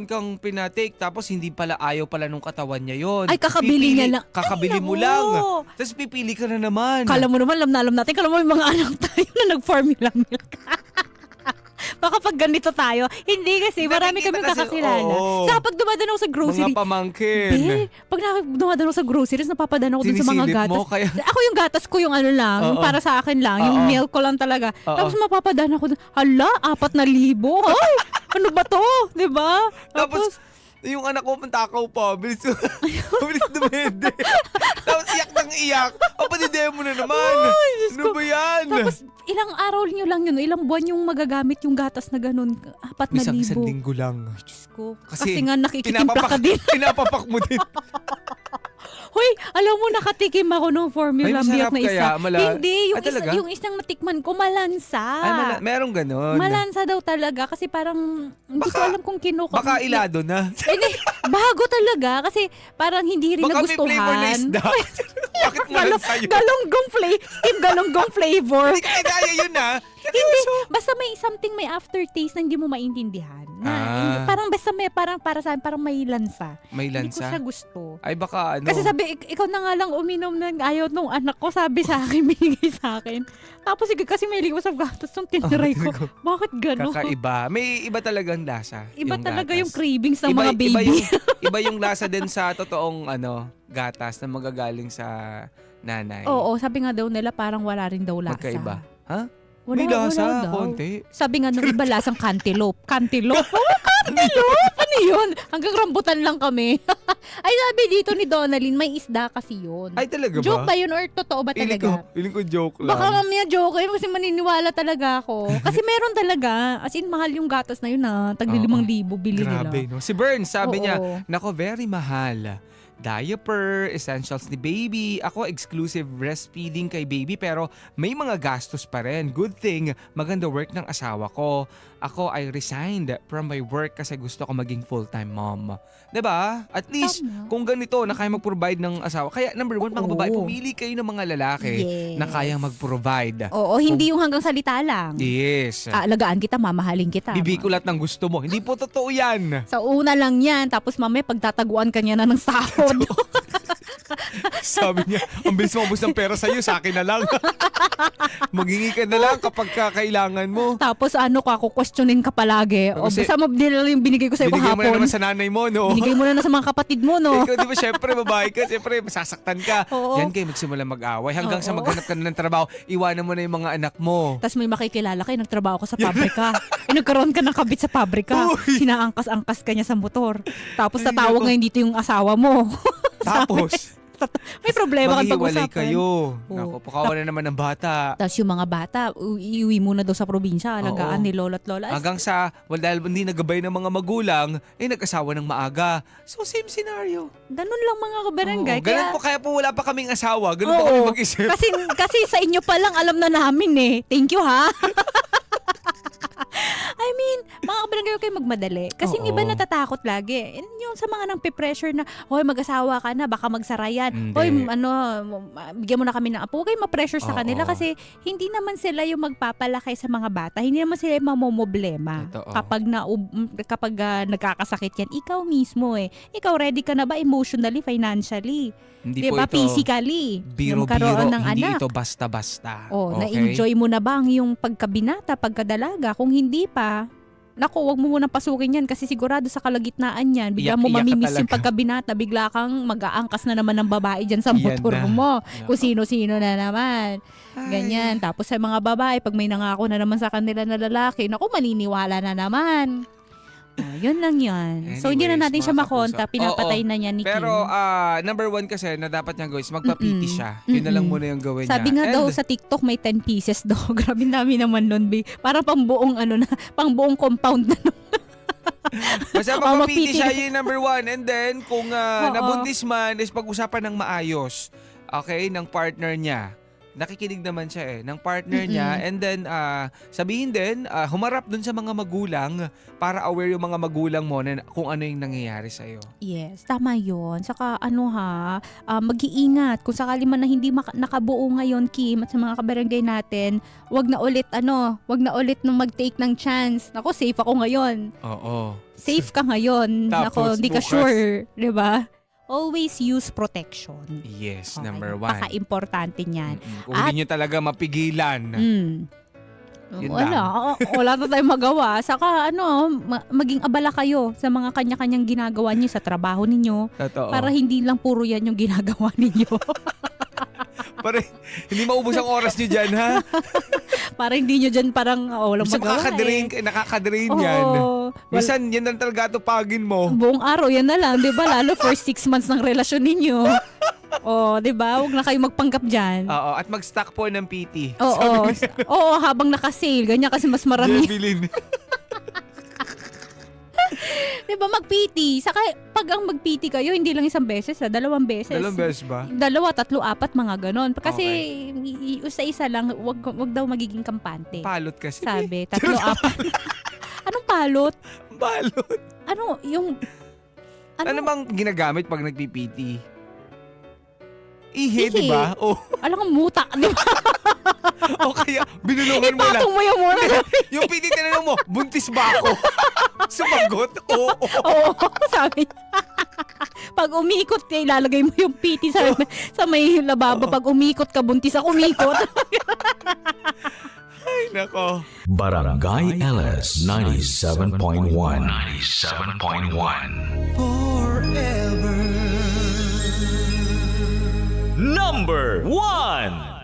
kang pinatake tapos hindi pala ayaw pala nung katawan niya yon.
Ay, kakabili niya lang.
Kakabili
Ay,
mo
naku.
lang. Tapos pipili ka na naman.
Kala mo naman, alam natin. Kala mo may mga anak tayo na nag-formula milk. Baka pag ganito tayo. Hindi kasi, marami kami
Nakikita kasi,
kakakilala.
oo.
Saka pag dumadaan ako sa grocery,
Mga pamangkin.
pag dumadaan ako sa groceries, napapadaan ako dun sa mga
Sinisilip
gatas.
mo, kaya-
Ako yung gatas ko yung lang, yung
Oo.
para sa akin lang, yung
Oo.
milk ko lang talaga.
Oo.
Tapos mapapadaan ako dun, hala, 4,000. Ay, ano ba to? Diba?
Tapos yung anak ko takaw pa. Bilis dumede. Tapos iyak ng iyak. Papadide mo na naman. Ano ba yan?
Tapos ilang araw nyo lang yun, ilang buwan yung magagamit yung gatas na ganun, 4,000.
Isang linggo lang.
Diyos ko.
Kasi
Kasi nga nakikitimpla ka din.
Pinapapak mo din.
Hoy, alam mo, nakatikim ako ng formula
Ay, masarap
milk na isa.
kaya?
Hindi, yung,
talaga?
yung isang natikman ko, malansa.
Ay, merong ganon.
Malansa daw talaga kasi parang hindi ko alam kung kinuha.
Baka ilado na.
Hindi, bago talaga kasi parang hindi rin
Baka may
nagustuhan.
flavor na isda. Bakit malansa yun?
Galonggong flavor.
Hindi ko kaya yun ha.
Hindi, basta may something, may aftertaste na hindi mo maintindihan. Na, parang basta may, parang para sa akin, parang may lansa.
May
Hindi ko
lansa?
siya gusto.
Ay baka ano.
Kasi sabi, ikaw na nga lang uminom ng ayaw nung anak ko, sabi sa akin, binigay sa akin. Tapos kasi may ligo sa gatas nung tiniray ko. Bakit gano'n?
Kakaiba. May iba talagang lasa.
Iba talaga
gatas.
yung cravings ng mga baby.
Iba yung lasa din sa totoong gatas na magagaling sa nanay.
Oo, sabi nga daw nila parang wala rin daw lasa.
Magkaiba. Ha?
Wala,
May lasa,
wala daw.
konti.
Sabi nga nung iba lasang cantaloupe. Cantaloupe? Oh, cantaloupe! Ano yun? Hanggang rambutan lang kami. Ay, sabi dito ni Donalyn, may isda kasi yun.
Ay, talaga ba?
Joke ba yun or totoo ba talaga?
Feeling ko joke lang.
Baka mamaya joke yun kasi maniniwala talaga ako. Kasi meron talaga. As in, mahal yung gatas na yun na. Tagli 5,000 bili nila.
Grabe, no? Si Bern, sabi
Oo.
niya, nako, very mahal. Diaper, essentials ni baby. Ako, exclusive breastfeeding kay baby pero may mga gastos pa rin. Good thing, maganda work ng asawa ko. Ako ay resigned from my work kasi gusto ko maging full-time mom. 'Di ba? At least, kung ganito na kaya mag-provide ng asawa. Kaya number 1, mga babae, pumili kayo ng mga lalaki na kayang mag-provide.
Oo, hindi yung hanggang salita lang.
Yes.
Alagaan kita, mamahalin kita.
Bibi ko lahat ng gusto mo. Hindi po totoo yan.
Sa una lang yan, tapos mamaya pagtataguan ka niya na ng sahod.
Sabi niya, ang bilis mo ubos ng pera sa'yo, sa akin na lang. Maghingi ka na lang kapag kailangan mo.
Tapos kukwestiyonin ka palagi. O
Kasi-
basta mabdila lang yung binigay ko sa'yo
Binigay mo na
kahapon.
naman sa nanay mo, no?
Binigay mo na sa mga kapatid mo, no?
Ikaw, di ba, syempre, babae ka, syempre, masasaktan ka.
Oo.
Yan kayo magsimula mag-away. Hanggang sa
Oo.
maghanap ka na ng trabaho, iwanan mo na yung mga anak mo.
Tapos may makikilala ka, nagtrabaho ka sa pabrika. Nagkaroon ka ng kabit sa pabrika. Sinaangkas-angkas ka niya sa motor. Tapos tatawag ngayon dito yung asawa mo.
Tapos,
May problema kang
maghiwalay
pag-usapan.
kayo.
Oo.
Naku, pakawa na naman ng bata.
Tapos yung mga bata, iuwi muna daw sa probinsya, alagaan
Oo.
ni lolo't lola.
Hanggang sa, dahil hindi nagabay ng mga magulang, nag-asawa ng maaga. So, same scenario.
Ganun lang mga kabarangay.
Oo, ganun po, kaya po wala pa kaming asawa. Ganun po
Oo.
kami mag-isip.
Kasi sa inyo pa lang alam na namin eh. Thank you ha. I mean, mga kabarangay, huwag kayo magmadali. Kasi yung
Oo.
iba natatakot lagi. Yung sa mga nang pe-pressure na, hoy, mag-asawa ka na, baka magsara yan.
Hindi.
Hoy, bigyan mo na kami ng apo. Huwag kayo ma-pressure sa
Oo.
kanila kasi hindi naman sila yung magpapalaki sa mga bata. Hindi naman sila yung mamomoblema.
Totoo.
Kapag nagkakasakit yan, ikaw mismo eh. Ikaw ready ka na ba emotionally, financially?
Hindi po
Diba?
ito
Physically.
biro-biro,
magkaroon ng
hindi
anak.
ito basta-basta.
Oh,
Okay?
na-enjoy mo na ba ang yung pagkabinata, pagkadalaga? Kung hindi pa, naku, wag mo munang pasukin yan kasi sigurado sa kalagitnaan yan, bigla mo
Iyak-iyak ka
mamimiss yung
talaga.
pagkabinata, bigla kang mag-aangkas na naman ng babae dyan sa
Yan
motor
na.
mo.
Naku.
Kung sino-sino na naman. Ganyan. Tapos sa mga babae, pag may nangako na naman sa kanila na lalaki, naku, maniniwala na naman. Oh, yun lang yan. So, hindi na natin
Anyways,
siya
mga
makonta.
kapuso.
Pinapatay
Oo.
na niya ni Kim.
Pero number 1 kasi na dapat niya gawin is magpapiti siya. Yun na lang muna yung gawin
Sabi
niya.
nga daw
And-
sa TikTok may 10 pieces daw. Grabe dami naman nun, be. Parang pangbuong pangbuong compound na.
Basta
Oh,
magpapiti
magpiti
siya
na.
yung number 1. And then, kung
Oo.
nabuntis man, is pag-usapan ng maayos. Okay? Ng partner niya. Nakikinig naman siya ng partner niya. And then, sabihin din, humarap dun sa mga magulang para aware yung mga magulang mo na kung ano yung nangyayari sa'yo.
Yes, tama yun. Saka mag-iingat. Kung sakali man na hindi nakabuo ngayon, Kim, at sa mga kabarangay natin, wag na ulit nung mag-take ng chance. Nako, safe ako ngayon.
Oo.
Safe ka ngayon.
Tapos,
Nako, hindi ka
bukas.
sure. 'Di ba? Always use protection.
Yes,
Okay,
number 1.
Paka-importante niyan.
Kung hindi nyo talaga mapigilan. Yun
Wala na tayong magawa. Saka maging abala kayo sa mga kanya-kanyang ginagawa niyo sa trabaho ninyo.
Totoo.
Para hindi lang puro yan yung ginagawa ninyo.
Para hindi maubos ang oras nyo dyan, ha?
Para hindi nyo dyan parang walang
Minsan
magawa
nakakadrain
Oo.
yan.
Well,
Minsan, yan ang talaga tupagin mo.
buong araw yan na lang, 'di ba? Lalo first 6 months ng relasyon ninyo. 'Di ba? Huwag na kayo magpanggap diyan.
Oo, at mag-stock po ng PT.
Oo. Oo, habang naka-sale, ganyan kasi mas marami.
Jebilin.
Diba mag-PT? Saka pag ang mag-PT kayo, hindi lang isang beses, 2 beses.
2 beses ba?
2, 3, 4, mga ganon. Kasi isa lang, wag daw magiging kampante.
Palot kasi.
Sabi, 3, 4. Anong palot?
Balot.
Ano, yung...
Ano bang ginagamit pag nagpipiti? Ihe,
Ihe.
di ba? O
Alam kang muta, di ba?
kaya binulungan mo lang.
Ipatong mo yung muna.
Yung piti tinanong mo, buntis ba ako? Sumagot, oo.
Oo, sabi niya. Pag umikot, ilalagay mo yung PT sa may lababo. Pag umikot ka, buntis ako umikot.
Ay, nako.
Barangay LS 97.1. 97.1.
Number 1.